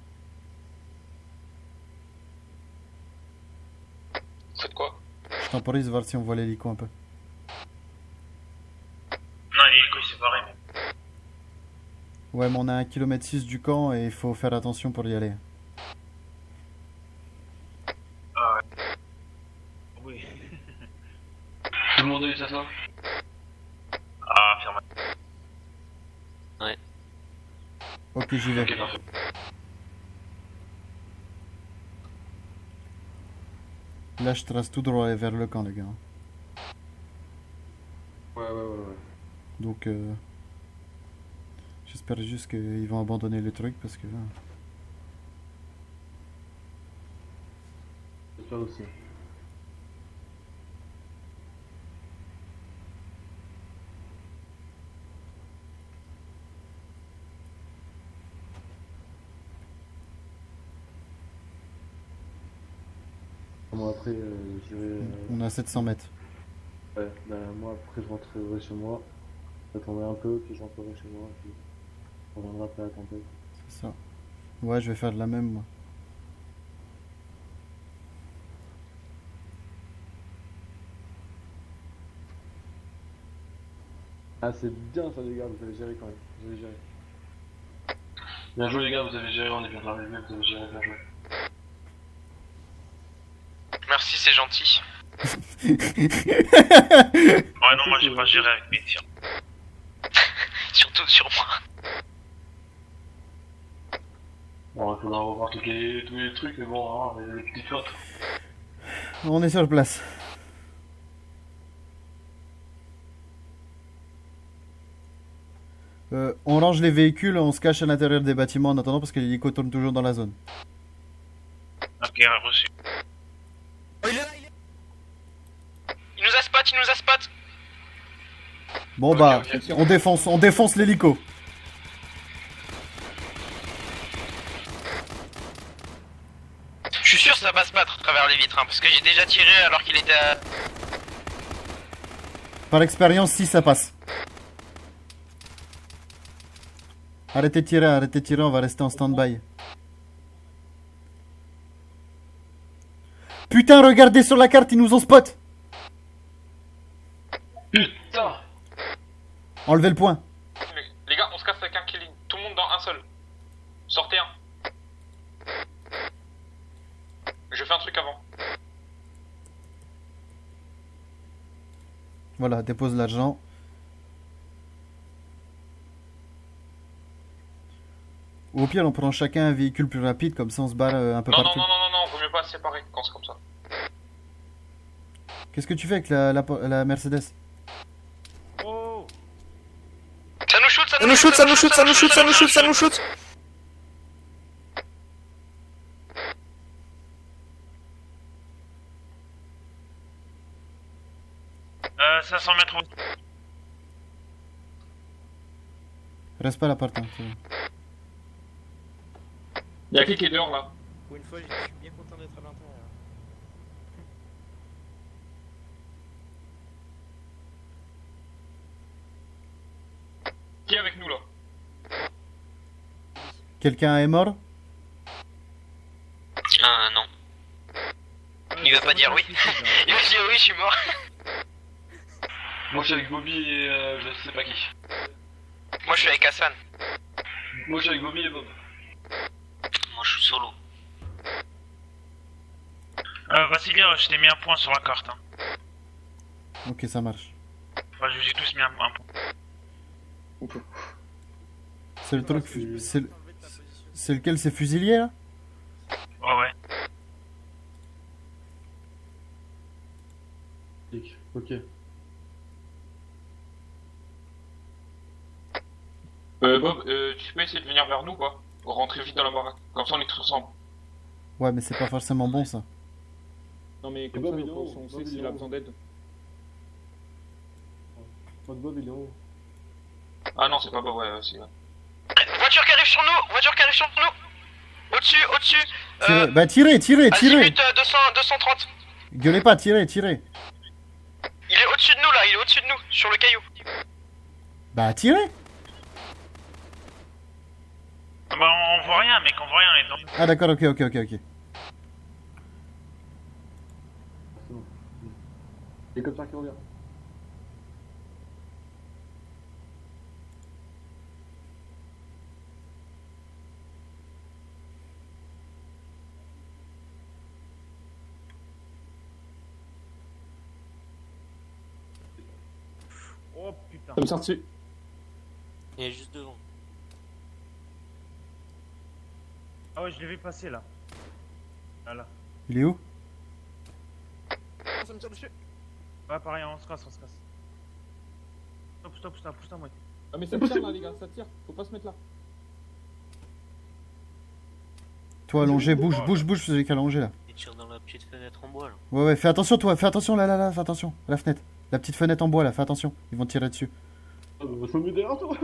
Faites quoi? Je temporise voir si on voit l'hélico un peu. Non, l'hélico il s'est barré. Ouais, mais on a 1,6 km du camp et il faut faire attention pour y aller. Ah ouais. Oui. Tout le monde a eu ça? Ah, ferme. Ouais. Ok, j'y vais. Ok, parfait. Là, je trace tout droit vers le camp, les gars. Ouais. Donc, j'espère juste qu'ils vont abandonner le truc parce que là... J'espère aussi. Moi après, je vais... On est à 700 mètres. Ouais, bah moi après je rentrerai chez moi. J'attendrai un peu, puis je rentrerai chez moi, puis on reviendra après la tempête. C'est ça. Ouais, je vais faire de la même, moi. Ah c'est bien ça les gars, vous avez géré quand même. Vous avez géré. Bien joué les gars, vous avez géré, on est bien arrivé, vous avez géré, bien joué. Merci, c'est gentil. Ouais, non, moi j'ai pas géré avec mes tirs. Surtout sur moi. Bon, il faudra revoir tous les trucs, mais bon, hein, les petites fautes. On est sur place. On range les véhicules, on se cache à l'intérieur des bâtiments en attendant parce que l'hélico tourne toujours dans la zone. Ok, reçu. Oh, il nous a spot. Bon Ok, bah, ok. on défonce l'hélico. Je suis sûr que ça passe pas à travers les vitres, hein, parce que j'ai déjà tiré alors qu'il était à... Par expérience, si ça passe. Arrêtez de tirer, on va rester en stand-by. Putain, regardez sur la carte, ils nous ont spot. Putain! Enlevez le point. Les gars, on se casse avec un killing. Tout le monde dans un seul. Sortez un. Je fais un truc avant. Voilà, dépose l'argent. Ou au pire, on prend chacun un véhicule plus rapide, comme ça on se barre un peu Non, partout. non, vaut mieux pas se séparer quand c'est comme ça. Qu'est-ce que tu fais avec la Mercedes? Oh! Ça nous shoot. Euh, 500 mètres. Reste pas là par contre. Y'a qui est dehors là? Pour une fois, je suis bien content d'être à l'intérieur. Qui est avec nous là? Quelqu'un est mort? Ah non. Il va pas dire oui. Il va dire oui, je suis mort. Moi je suis avec Bobby et je sais pas qui. Moi je suis avec Hassan. Moi je suis avec Bobby et Bob. Moi je suis solo. Vassilia, je t'ai mis un point sur la carte. Hein. Ok, ça marche. Enfin, je vous ai tous mis un point. C'est le truc... C'est lequel? C'est fusilier là? Ouais. Ok. Bob, tu peux essayer de venir vers nous quoi? Rentrer vite dans la baraque. Comme ça on est tous ensemble. Ouais, mais c'est pas forcément bon ça. Non mais comme Bob, ça, il est où? on sait Bob, il s'il est a où? besoin d'aide. Votre Bob il est où? Ah non, c'est pas Bob, ouais, c'est... Voiture qui arrive sur nous. Au-dessus. Bah tirez. Azimut 230. Gueulez pas, tirez. Il est au-dessus de nous là, sur le caillou. Bah, tirez. Bah, on voit rien, mec, on voit rien, les dents. Ah, d'accord, ok. Hélicoptère qui revient. Oh putain. Ça me sort dessus. Il est juste devant. Ah ouais, je l'ai vu passer là. Voilà. Il est où? Ça me tire dessus. Ouais, pareil, on se casse. Pousse-toi, moi. Ah, mais ça tire là, les gars, ça tire. Faut pas se mettre là. Toi, allongé, bouge, celui qui est allongé là. Il tire dans la petite fenêtre en bois là. Ouais, fais attention, toi, fais attention là, fais attention. La fenêtre. La petite fenêtre en bois là, fais attention. Ils vont tirer dessus. Ah, bah, faut me derrière toi.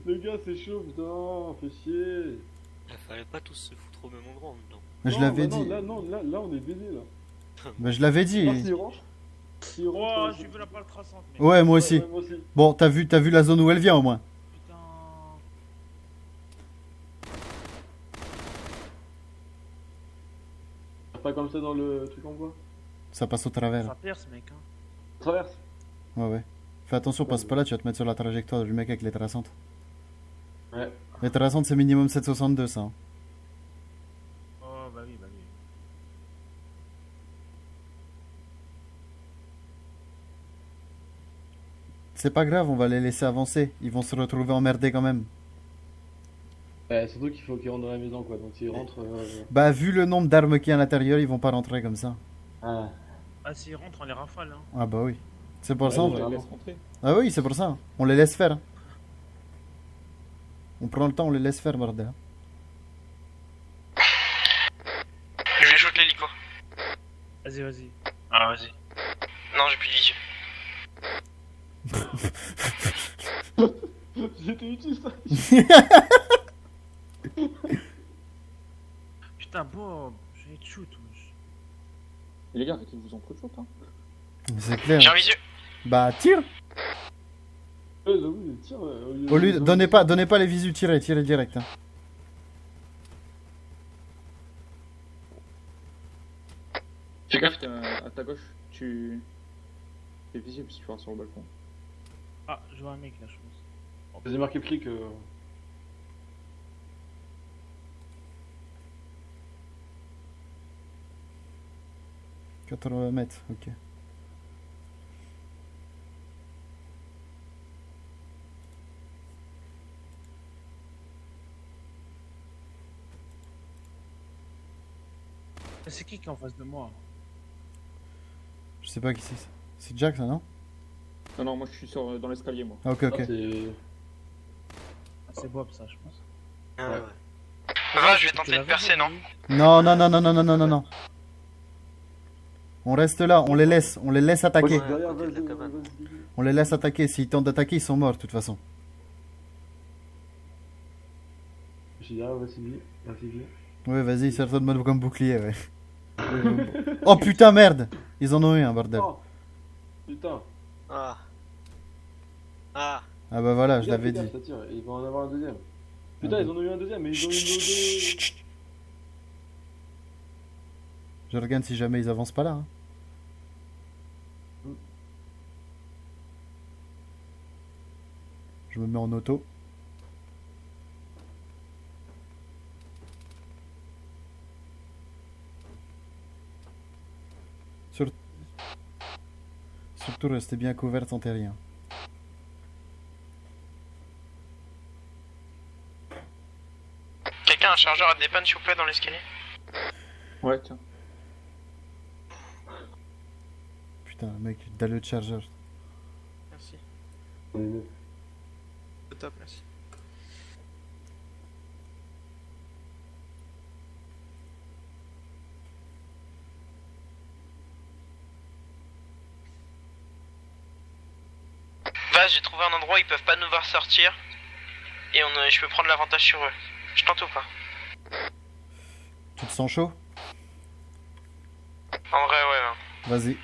Le gars, c'est chaud, putain, fais chier. Il fallait pas tous se foutre au même endroit en même temps. Mais je l'avais bah dit. Là, on est baisé là. Bah, je l'avais dit. Là, s'il rentre. Oh, j'ai vu la balle traçante, mec. Ouais, moi aussi. moi aussi. Bon, t'as vu la zone où elle vient au moins. Putain. Pas comme ça dans le truc en bois. Ça passe au travers. Ça perce, mec. Hein. Traverse. Ouais. Fais attention, passe pas là, tu vas te mettre sur la trajectoire du mec avec les traçantes. Ouais. Les traçantes, c'est minimum 7,62 ça. Hein. Oh, bah oui. C'est pas grave, on va les laisser avancer. Ils vont se retrouver emmerdés quand même. Surtout qu'il faut qu'ils rentrent dans la maison quoi, donc s'ils rentrent. Bah, vu le nombre d'armes qu'il y a à l'intérieur, ils vont pas rentrer comme ça. Ah. Ah, s'ils rentrent, on les rafale. Hein. Ah, bah oui. C'est pour ça. On les laisse rentrer. Ah, oui, c'est pour ça. On les laisse faire. On prend le temps, on les laisse faire, bordel. Je vais shoot l'hélico. Vas-y. Ah, vas-y. Non, j'ai plus de visu. J'étais utile ça. Putain, Bob, je vais te shoot, wesh. Et les gars, arrêtez de vous en foutre, hein. C'est clair. J'ai un visu. Bah, tire. Ouais, j'avoue, tiens. Au lieu, donnez pas les visus, tirez direct. Hein. Fais gaffe, t'es à ta gauche, tu. T'es visible si tu vas sur le balcon. Ah, je vois un mec là, je pense. J'ai marqué flic. 80 mètres, ok. C'est qui est en face de moi? Je sais pas qui c'est. C'est Jack ça, non? Non, moi je suis dans l'escalier, moi. Ah, ok. C'est Bob ça, je pense. Ah ouais. Va, je vais tenter de percer, non? Non. On reste là, on les laisse attaquer. On les laisse attaquer, s'ils tentent d'attaquer, ils sont morts de toute façon. J'ai dit, vas-y. Ouais, vas-y, sers-toi de mode comme bouclier, ouais. Oh putain, merde! Ils en ont eu un, bordel. Oh, putain. Ah bah voilà, je l'avais dit. Ils vont en avoir un deuxième. Putain, ils en ont eu un deuxième, mais ils ont eu nos deux. Je regarde si jamais ils avancent pas là. Hein. Je me mets en auto. Surtout restez bien couvert, tentez rien. Quelqu'un a un chargeur à dépanne s'il vous plaît dans l'escalier? Ouais, tiens. Putain, mec, t'as le chargeur. Merci. Ouais. C'est top, merci. Vas, j'ai trouvé un endroit où ils peuvent pas nous voir sortir. Et je peux prendre l'avantage sur eux. Je tente ou pas? Tu te sens chaud? En vrai, ouais. Vas-y.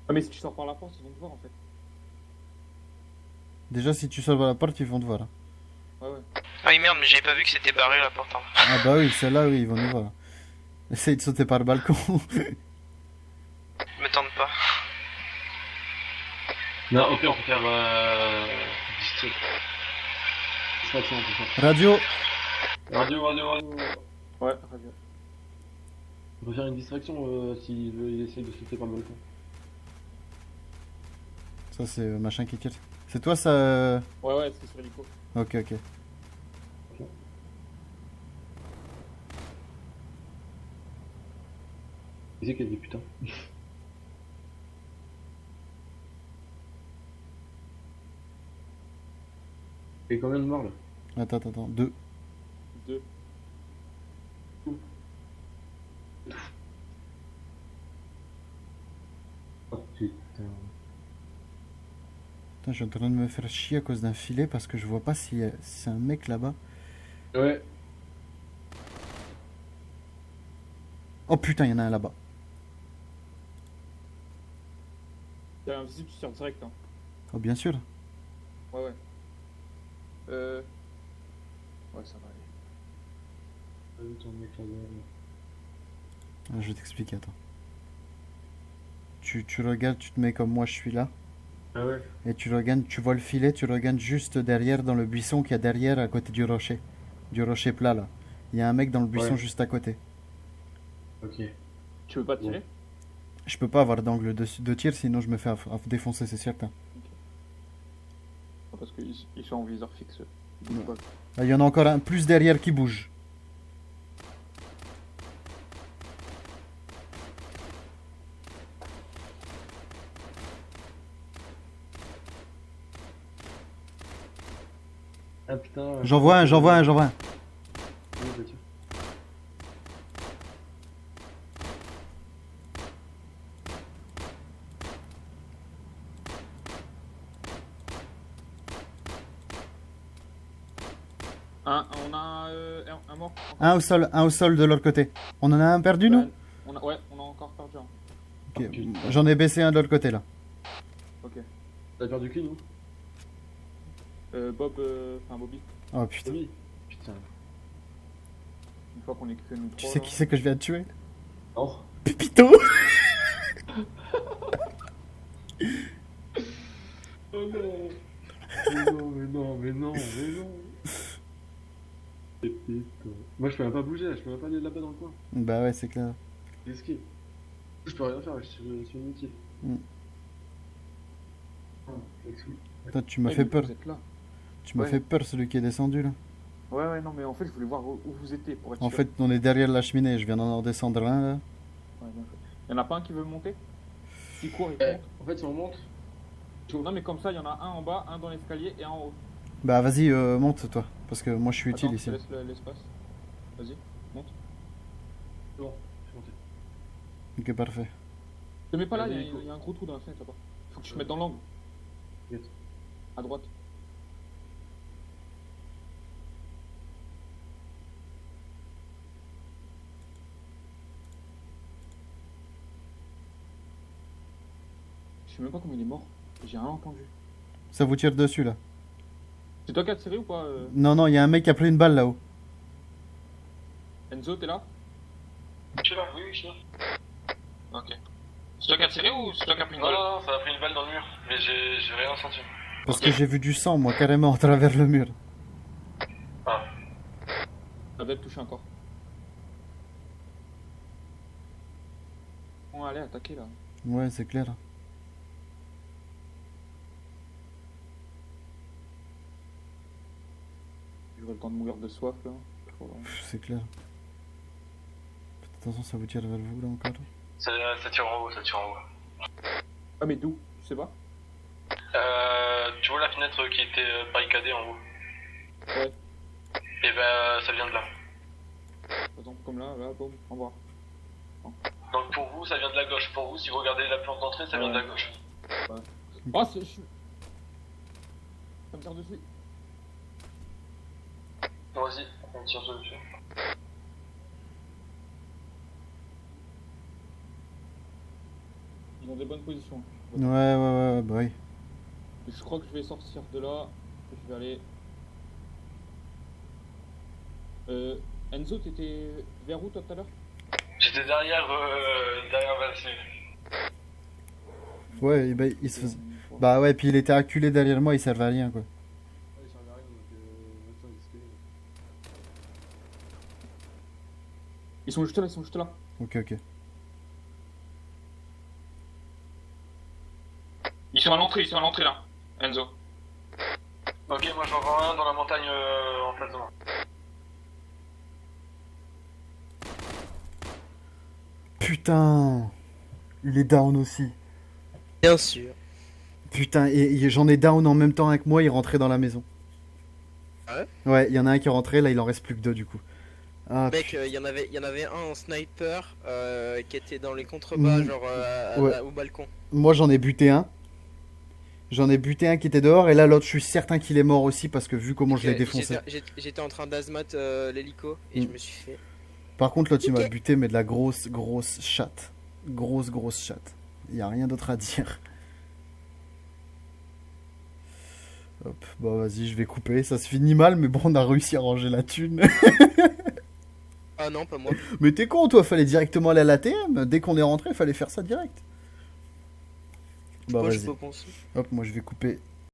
Ah, mais si tu sors par la porte, ils vont te voir en fait. Déjà, si tu sors par la porte, ils vont te voir. Ouais, ouais. Ah oui, merde, mais j'avais pas vu que c'était barré la porte. Hein. Ah bah oui, celle-là, oui, ils vont nous voir. Essaye de sauter par le balcon. Me tente pas. Non, ok, on peut faire district. Distraction, on peut faire. Radio. Radio. Ouais, radio. On peut faire une distraction s'il veut, il essaye de sauter par le balcon. Ça, c'est machin qui tire. C'est toi, ça Ouais, c'est sur l'hélico. Ok. Qui c'est qui a dit putain? Il y a combien de morts là? Attends. 2. 2. Oh putain. Putain, je suis en train de me faire chier à cause d'un filet parce que je vois pas si c'est un mec là-bas. Ouais. Oh putain, il y en a un là-bas. T'as invisible, tu tires direct. Hein. Oh, bien sûr. Ouais. Ouais, ça va aller. Ah, je vais t'expliquer, attends. Tu regardes, tu te mets comme moi je suis là. Ah ouais. Et tu regardes, tu vois le filet, tu regardes juste derrière dans le buisson qu'il y a derrière à côté du rocher. Du rocher plat là. Il y a un mec dans le buisson juste à côté. Ok. Tu veux pas tirer? Je peux pas avoir d'angle de tir sinon je me fais défoncer, c'est certain. Parce qu'ils sont en viseur fixe. Ah, il y en a encore un plus derrière qui bouge. Ah putain. J'en vois un. Oui, bah, tiens. On a un mort. Un au sol de l'autre côté. On en a un perdu nous? On a encore perdu un. Ok, j'en ai baissé un de l'autre côté là. Ok. T'as perdu qui nous? Bobby. Oh putain. Bobby. Putain. Une fois qu'on est que nous Tu trois. sais qui c'est que je viens de tuer? Oh. Pépito. Oh non. Mais non. Pépito. Moi je peux même pas bouger, je peux même pas aller là-bas dans le coin. Bah ouais, c'est clair. Risqué. Je peux rien faire, je suis inutile. Toi, tu m'as fait peur. Vous êtes là. Tu m'as fait peur, celui qui est descendu là. Ouais, non, mais en fait, je voulais voir où vous étiez pour être sûr. En fait, on est derrière la cheminée, je viens d'en redescendre un là. Ouais, il y en a pas un qui veut monter? S'il court, il monte. En fait, si on monte. Non, mais comme ça, il y en a un en bas, un dans l'escalier et un en haut. Bah vas-y, monte toi, parce que moi je suis utile ici. Laisse l'espace. Vas-y, monte. C'est bon, je suis monté. Ok, parfait. Te mets pas là, il y a un gros trou dans la fenêtre là-bas. Faut que tu te mettes dans l'angle. À droite. Je sais même pas comment il est mort. J'ai rien entendu. Ça vous tire dessus là? C'est toi qui as tiré ou pas Non, il y a un mec qui a pris une balle là-haut. Enzo, t'es là? Je suis là, oui, je suis là. Ok. C'est toi qui as tiré ou c'est toi qui as pris une balle? Non, ça a pris une balle dans le mur, mais j'ai rien senti. Parce que j'ai vu du sang, moi, carrément, à travers le mur. Ah. Ça doit être touché encore. Bon, allez, attaquer là. Ouais, c'est clair. J'aurai le temps de mourir de soif là. C'est clair. Faites attention, ça vous tire vers vous là encore. Ça tire en haut, ça tire en haut. Ah, mais d'où? Tu sais pas? Tu vois la fenêtre qui était barricadée en haut? Ouais. Et ben ça vient de là. Par exemple, comme là, boum, en bas. Donc pour vous, ça vient de la gauche. Pour vous, si vous regardez la planche d'entrée, ça vient de la gauche. Ouais. Oh, c'est. Ça me tire dessus. Vas-y, on tire dessus. Ils ont des bonnes positions. Ouais, bah oui. Je crois que je vais sortir de là. Je vais aller. Enzo, t'étais vers où toi tout à l'heure? J'étais derrière Vinci. Ouais, bah, il se faisait... Bah ouais, puis il était acculé derrière moi, il servait à rien, quoi. Ils sont juste là, Ok. Ils sont à l'entrée là, Enzo. Ok, moi j'en vois un dans la montagne en face de moi. Putain, il est down aussi. Bien sûr. Putain, et j'en ai down en même temps avec moi, il rentrait dans la maison. Ah ouais? Ouais, il y en a un qui est rentré, là il en reste plus que 2 du coup. Ah, Mec, il y en avait un en sniper qui était dans les contrebas, genre au balcon. Moi j'en ai buté un. J'en ai buté un qui était dehors, et là l'autre, je suis certain qu'il est mort aussi parce que vu comment je l'ai défoncé. J'étais en train d'azmat l'hélico et je me suis fait. Par contre, l'autre il m'a buté, mais de la grosse chatte. Grosse chatte. Y a rien d'autre à dire. Hop, bah vas-y, je vais couper. Ça se finit mal, mais bon, on a réussi à ranger la thune. Ah non, pas moi. Mais t'es con, toi, fallait directement aller à l'ATM. Dès qu'on est rentré, fallait faire ça direct. Bah Moi, vas-y. je peux penser. Hop, moi je vais couper